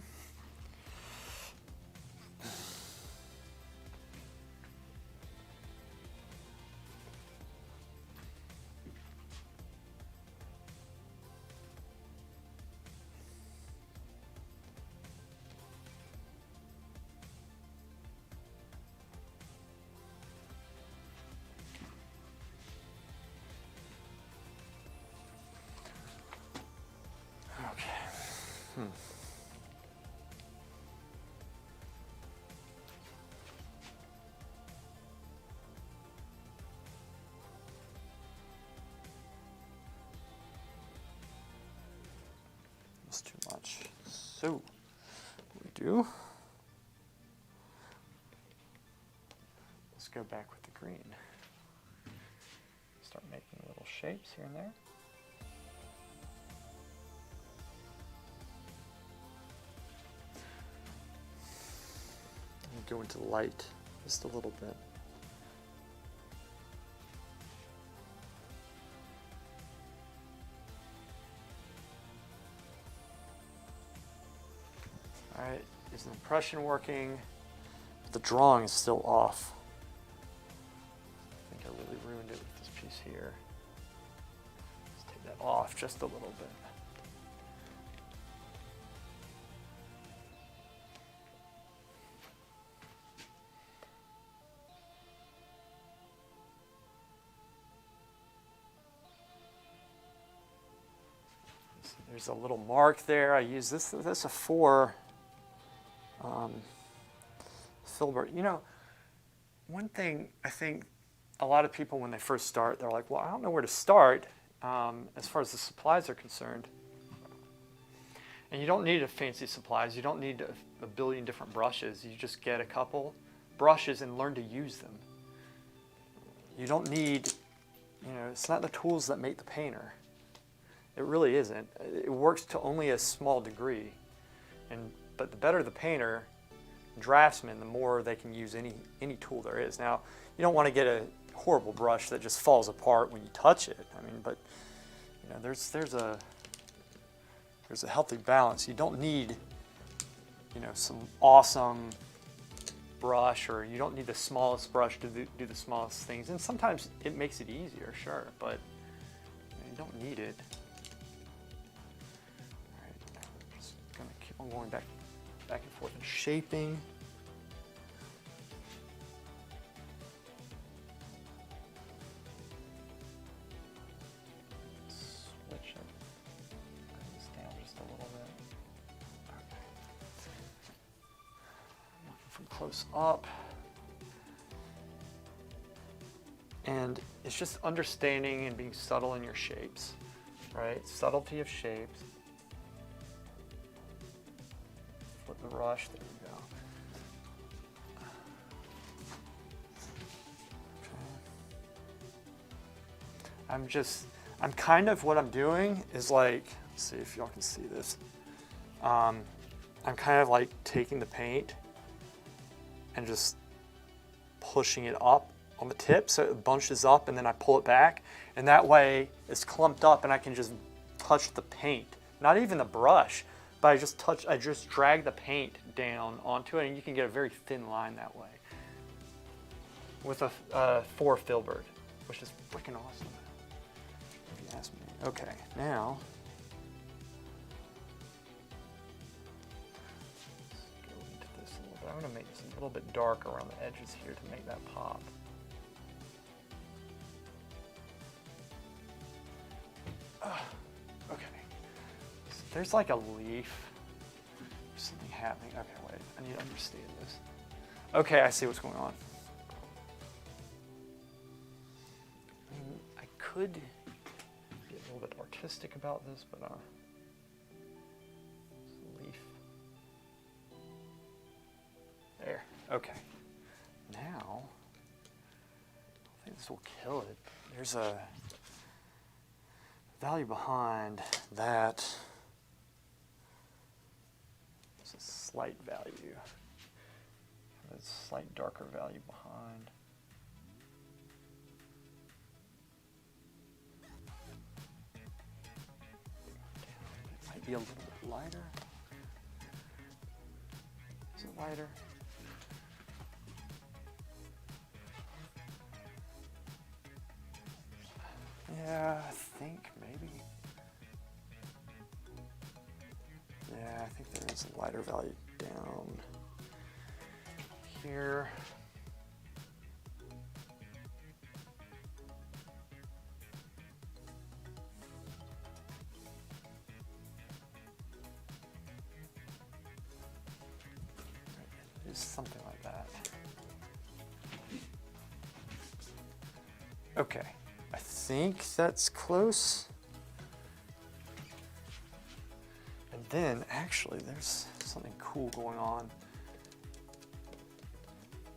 Okay. That's too much. So, what we do, let's go back with the green. Start making little shapes here and there. And go into the light just a little bit. All right, is the impression working? The drawing is still off. I think I really ruined it with this piece here. Let's take that off just a little bit. There's a little mark there. I use this. That's a 4 filbert. You know, one thing I think a lot of people when they first start, they're like, well, I don't know where to start as far as the supplies are concerned. And you don't need a fancy supplies. You don't need a billion different brushes. You just get a couple brushes and learn to use them. You don't need, it's not the tools that make the painter. It really isn't. It works to only a small degree. But the better the painter, draftsman, the more they can use any tool there is. Now, you don't want to get a horrible brush that just falls apart when you touch it. I mean, but there's a healthy balance. You don't need some awesome brush, or you don't need the smallest brush to do the smallest things. And sometimes it makes it easier, sure, but you don't need it. All right, I'm just gonna keep on going back and forth and shaping. Switch it, bring this down just a little bit. Okay. Looking from close up. And it's just understanding and being subtle in your shapes, right? Subtlety of shapes. Flip the brush, there you go. Okay. I'm kind of, what I'm doing is like, let's see if y'all can see this. I'm kind of like taking the paint and just pushing it up on the tip so it bunches up, and then I pull it back, and that way it's clumped up and I can just touch the paint. Not even the brush, but I just drag the paint down onto it, and you can get a very thin line that way with a 4 filbert, which is freaking awesome, if you ask me. Okay, now let's go into this a little bit. I'm going to make this a little bit dark around the edges here to make that pop. Okay, so there's like a leaf. There's something happening. Okay, wait, I need to understand this. Okay, I see what's going on. I could get a little bit artistic about this, but it's a leaf. There, okay. Now, I think this will kill it. There's a value behind that. There's a slight value. There's a slight darker value behind. It might be a little bit lighter. Is it lighter? Yeah, I think maybe. Yeah, I think there is a lighter value down here. It is something like that. Okay. I think that's close. And then, actually, there's something cool going on.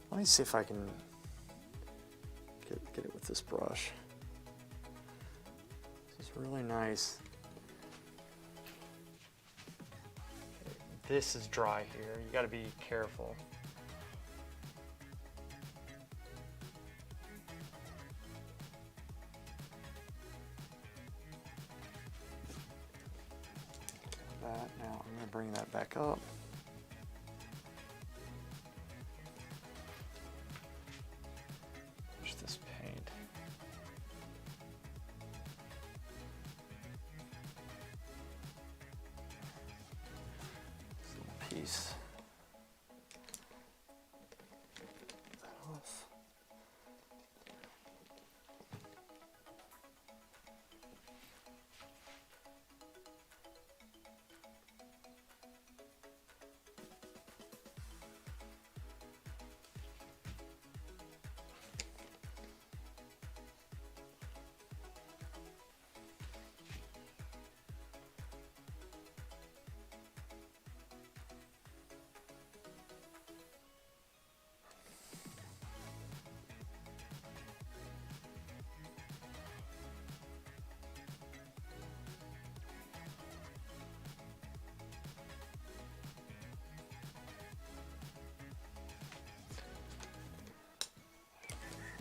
Let me see if I can get it with this brush. This is really nice. Okay, this is dry here. You got to be careful. Now I'm going to bring that back up. Push this paint. This little piece. Get that off.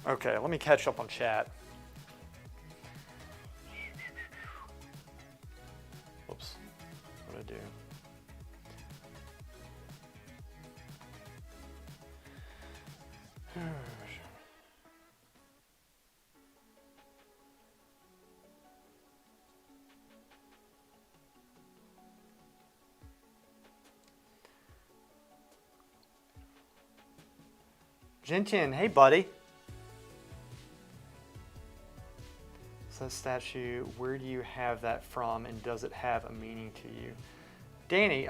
Okay, let me catch up on chat. Whoops, what did I do? Jintian, hey buddy. So statue, where do you have that from, and does it have a meaning to you? Danny,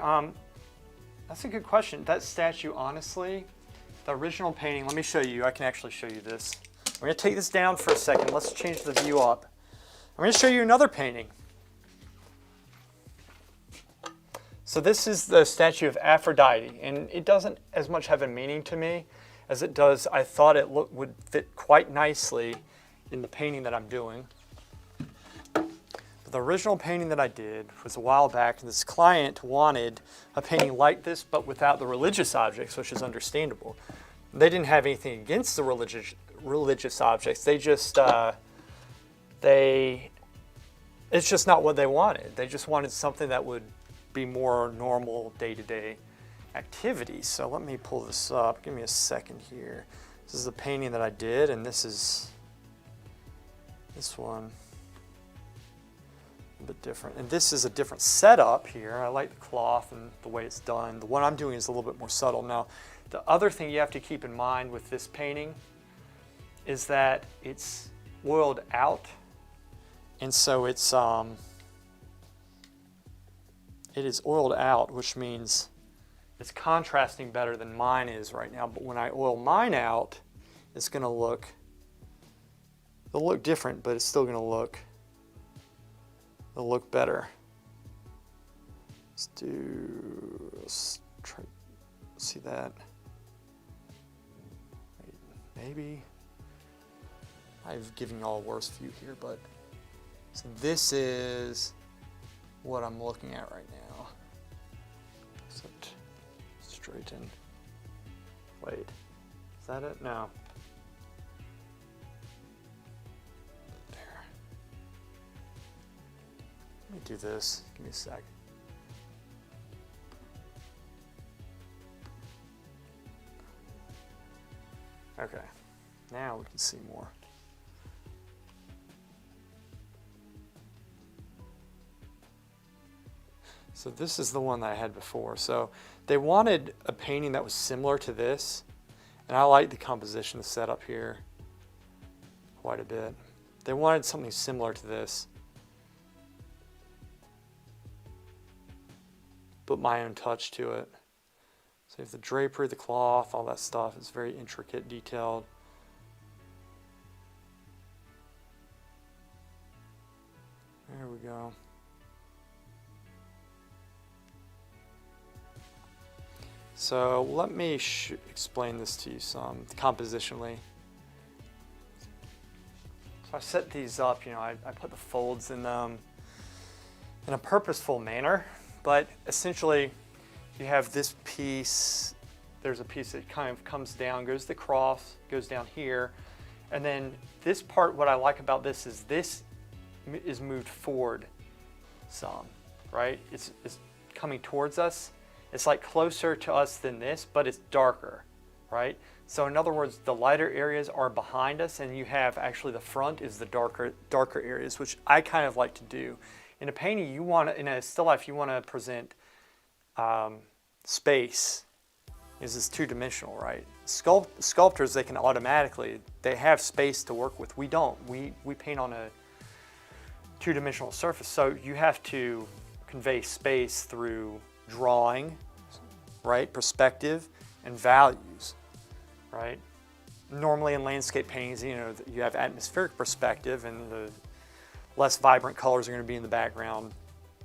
that's a good question. That statue, honestly, the original painting, let me show you. I can actually show you this. I'm going to take this down for a second. Let's change the view up. I'm going to show you another painting. So this is the statue of Aphrodite, and it doesn't as much have a meaning to me as it does. I thought it would fit quite nicely in the painting that I'm doing. But the original painting that I did was a while back, and this client wanted a painting like this, but without the religious objects, which is understandable. They didn't have anything against the religious objects. They just, it's just not what they wanted. They just wanted something that would be more normal day-to-day activities. So let me pull this up. Give me a second here. This is the painting that I did, and this is this one. A bit different. And this is a different setup here. I like the cloth and the way it's done. The one I'm doing is a little bit more subtle. Now, the other thing you have to keep in mind with this painting is that it's oiled out, and so it is oiled out, which means it's contrasting better than mine is right now. But when I oil mine out, it's going to look, it'll look different, but it's still going to look, it'll look better. Let's try, see that. Maybe I've given y'all a worse view here, but so this is what I'm looking at right now. Except straighten. Wait, is that it? No. There. Let me do this. Give me a sec. Okay, now we can see more. So this is the one that I had before. So they wanted a painting that was similar to this, and I like the composition set up here quite a bit. They wanted something similar to this, put my own touch to it. So you have the drapery, the cloth, all that stuff. It's very intricate, detailed. There we go. So let me explain this to you some compositionally. So I set these up, you know, I put the folds in them in a purposeful manner, but essentially you have this piece, there's a piece that kind of comes down, goes the cross, goes down here, and then this part, what I like about this is moved forward some, right? It's coming towards us. It's like closer to us than this, but it's darker, right? So in other words, the lighter areas are behind us, and you have actually the front is the darker areas, which I kind of like to do. In a painting, in a still life, you want to present space. This is two-dimensional, right? Sculptors, they can automatically, they have space to work with. We don't. We paint on a two-dimensional surface, so you have to convey space through drawing, right? Perspective and values, right? Normally in landscape paintings, you know, you have atmospheric perspective, and the less vibrant colors are going to be in the background,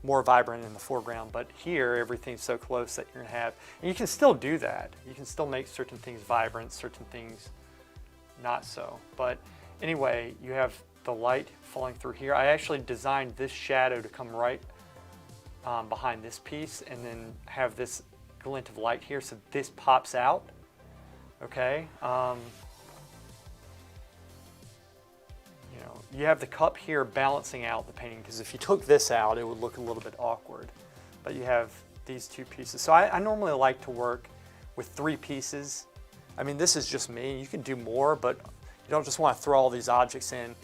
more vibrant in the foreground. But here, everything's so close that you're going to have, and you can still do that. You can still make certain things vibrant, certain things not so. But anyway, you have the light falling through here. I actually designed this shadow to come right behind this piece, and then have this glint of light here, so this pops out. Okay. know, you have the cup here balancing out the painting, because if you took this out, it would look a little bit awkward. But you have these two pieces. So I normally like to work with 3 pieces. I mean, this is just me. You can do more, but you don't just want to throw all these objects in.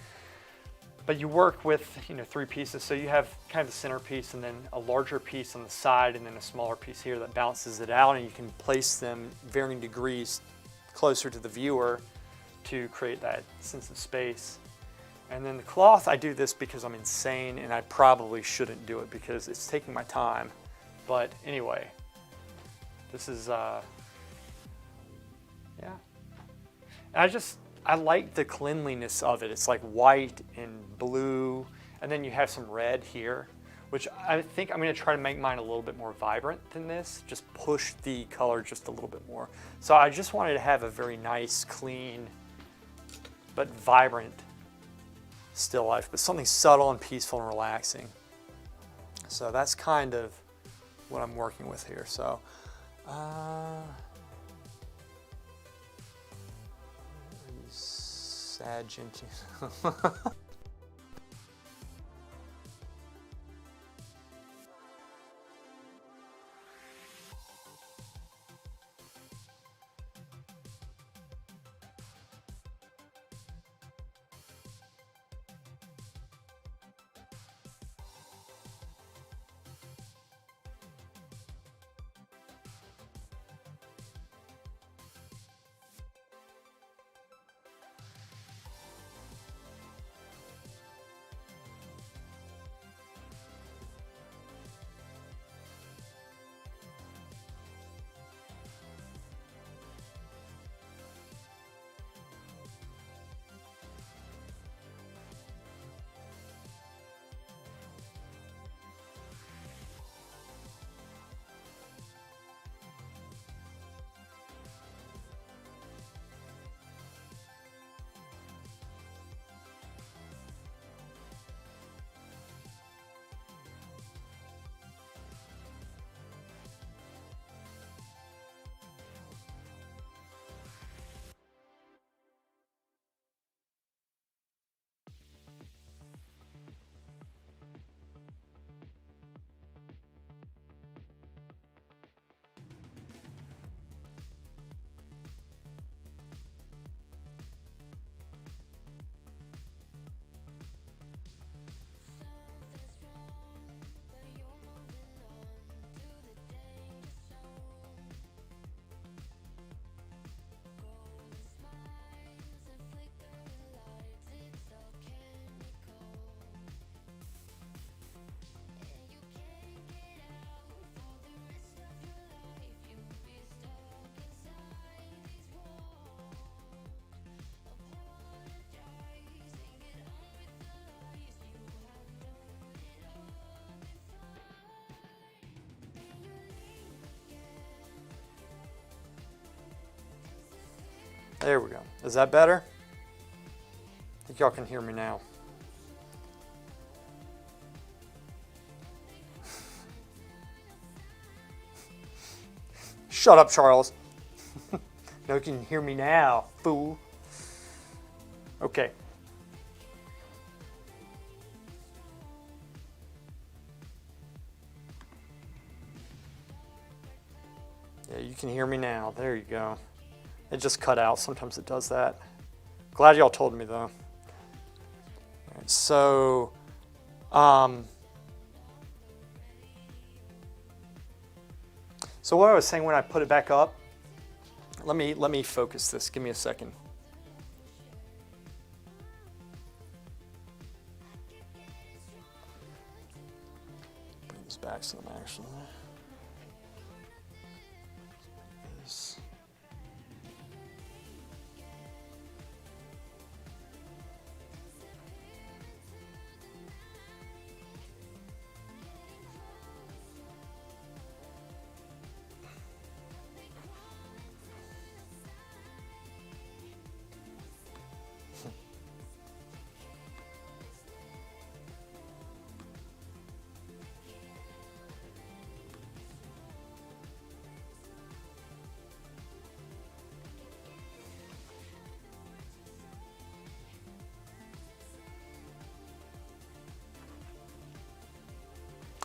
But you work with, you know, 3 pieces. So you have kind of the center piece and then a larger piece on the side and then a smaller piece here that balances it out, and you can place them varying degrees closer to the viewer to create that sense of space. And then the cloth, I do this because I'm insane and I probably shouldn't do it because it's taking my time. But anyway, this is, yeah. I like the cleanliness of it. It's like white and blue, and then you have some red here, which I think I'm gonna try to make mine a little bit more vibrant than this, just push the color just a little bit more. So I just wanted to have a very nice, clean, but vibrant still life, but something subtle and peaceful and relaxing. So that's kind of what I'm working with here. So, sad Jinty. There we go. Is that better? I think y'all can hear me now. Shut up, Charles. No, you can hear me now, fool. Okay. Yeah, you can hear me now. There you go. It just cut out. Sometimes it does that. Glad y'all told me though. All right, so, so what I was saying when I put it back up, let me focus this. Give me a second. Bring this back some actually. This.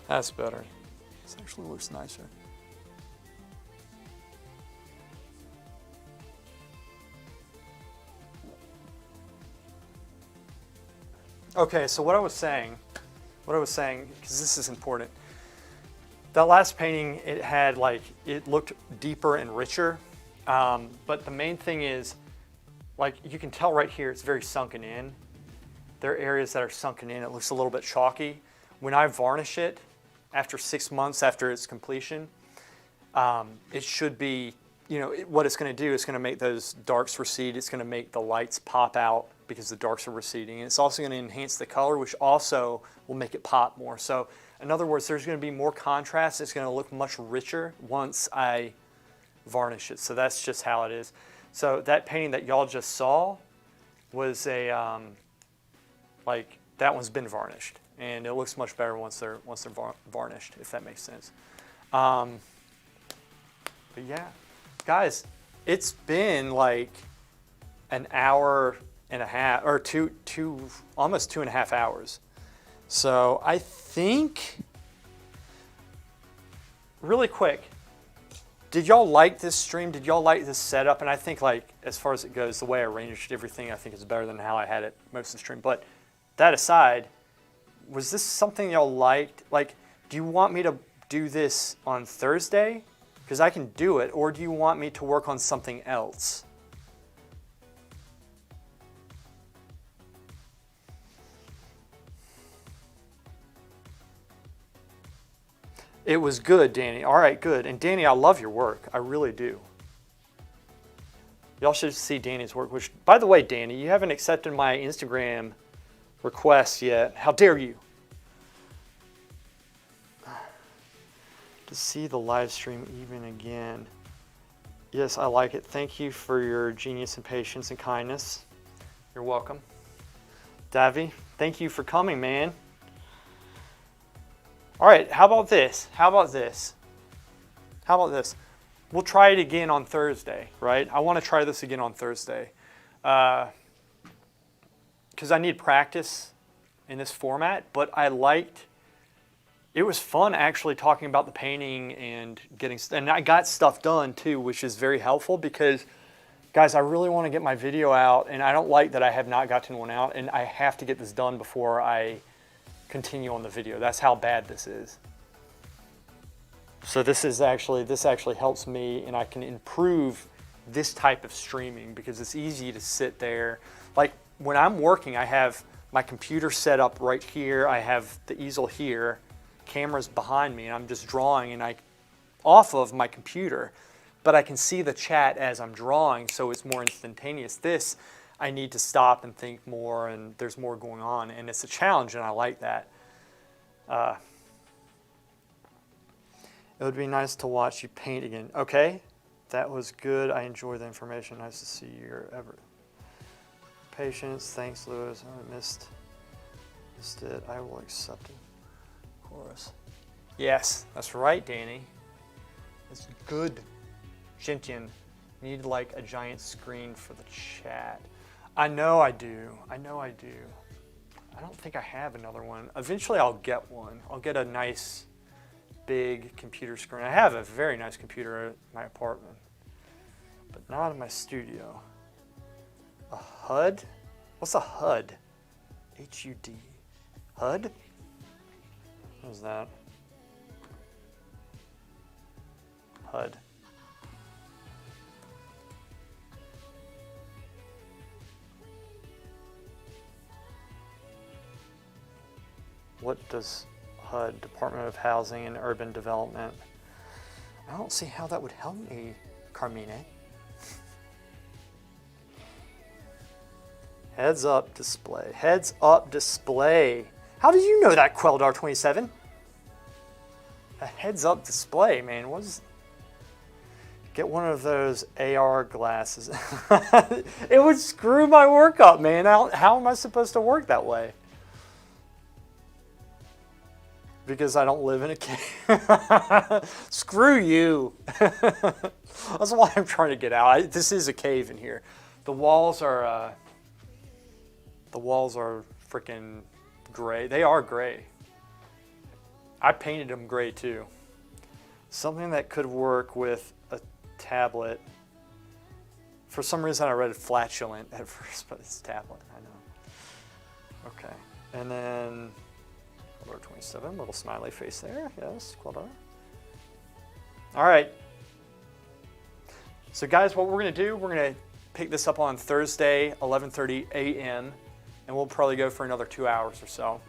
That's better. This actually looks nicer. Okay, so what I was saying, because this is important, that last painting, it had like, it looked deeper and richer, but the main thing is, like you can tell right here, it's very sunken in. There are areas that are sunken in, it looks a little bit chalky. When I varnish it, after 6 months after its completion, it should be, you know, what it's going to do is going to make those darks recede. It's going to make the lights pop out because the darks are receding. And it's also going to enhance the color, which also will make it pop more. So in other words, there's going to be more contrast. It's going to look much richer once I varnish it. So that's just how it is. So that painting that y'all just saw was a, like that one's been varnished. And it looks much better once they're varnished, if that makes sense. But yeah, guys, it's been like an hour and a half, or almost 2.5 hours. So I think, really quick, did y'all like this stream? Did y'all like this setup? And I think, like, as far as it goes, the way I arranged everything, I think is better than how I had it most of the stream. But that aside, was this something y'all liked? Like, do you want me to do this on Thursday? Because I can do it. Or do you want me to work on something else? It was good, Danny. All right, good. And Danny, I love your work. I really do. Y'all should see Danny's work. Which, by the way, Danny, you haven't accepted my Instagram request yet. How dare you? To see the live stream even again. Yes, I like it. Thank you for your genius and patience and kindness. You're welcome. Davy, thank you for coming, man. All right, how about this? How about this? How about this? We'll try it again on Thursday, right? I want to try this again on Thursday. Because I need practice in this format, but it was fun actually talking about the painting and and I got stuff done too, which is very helpful because, guys, I really want to get my video out, and I don't like that I have not gotten one out, and I have to get this done before I continue on the video. That's how bad this is. So this actually helps me, and I can improve this type of streaming because it's easy to sit there. Like when I'm working, I have my computer set up right here. I have the easel here, cameras behind me, and I'm just drawing and off of my computer, but I can see the chat as I'm drawing, so it's more instantaneous. This, I need to stop and think more, and there's more going on, and it's a challenge, and I like that. It would be nice to watch you paint again. Okay, that was good. I enjoy the information. Nice to see your patience. Thanks, Lewis. I missed it. I will accept it. Chorus. Yes, that's right, Danny. It's good. Shintian, need like a giant screen for the chat. I know I do. I know I do. I don't think I have another one. Eventually I'll get one. I'll get a nice big computer screen. I have a very nice computer at my apartment, but not in my studio. A HUD? What's a HUD? H-U-D. HUD? What is that? HUD. What does HUD, Department of Housing and Urban Development? I don't see how that would help me, Carmine. Heads up display. Heads up display. How did you know that, Queldar27? A heads up display, man. What is... Get one of those AR glasses. It would screw my work up, man. How am I supposed to work that way? Because I don't live in a cave. Screw you. That's why I'm trying to get out. This is a cave in here. The walls are freaking gray. They are gray. I painted them gray too. Something that could work with a tablet. For some reason I read flatulent at first, but it's tablet, I know. Okay, and then Quadar 27, little smiley face there, yes, Quadar. All right. So guys, what we're gonna do, we're gonna pick this up on Thursday, 11:30 a.m., and we'll probably go for another 2 hours or so.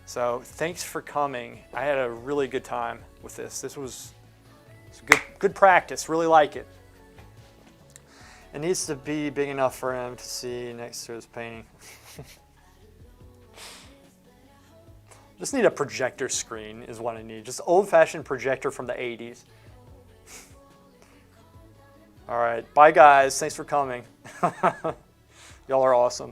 So thanks for coming. I had a really good time with this. This was good practice, really like it. It needs to be big enough for him to see next to his painting. Just need a projector screen is what I need. Just old-fashioned projector from the 80s. All right, bye guys, thanks for coming. Y'all are awesome.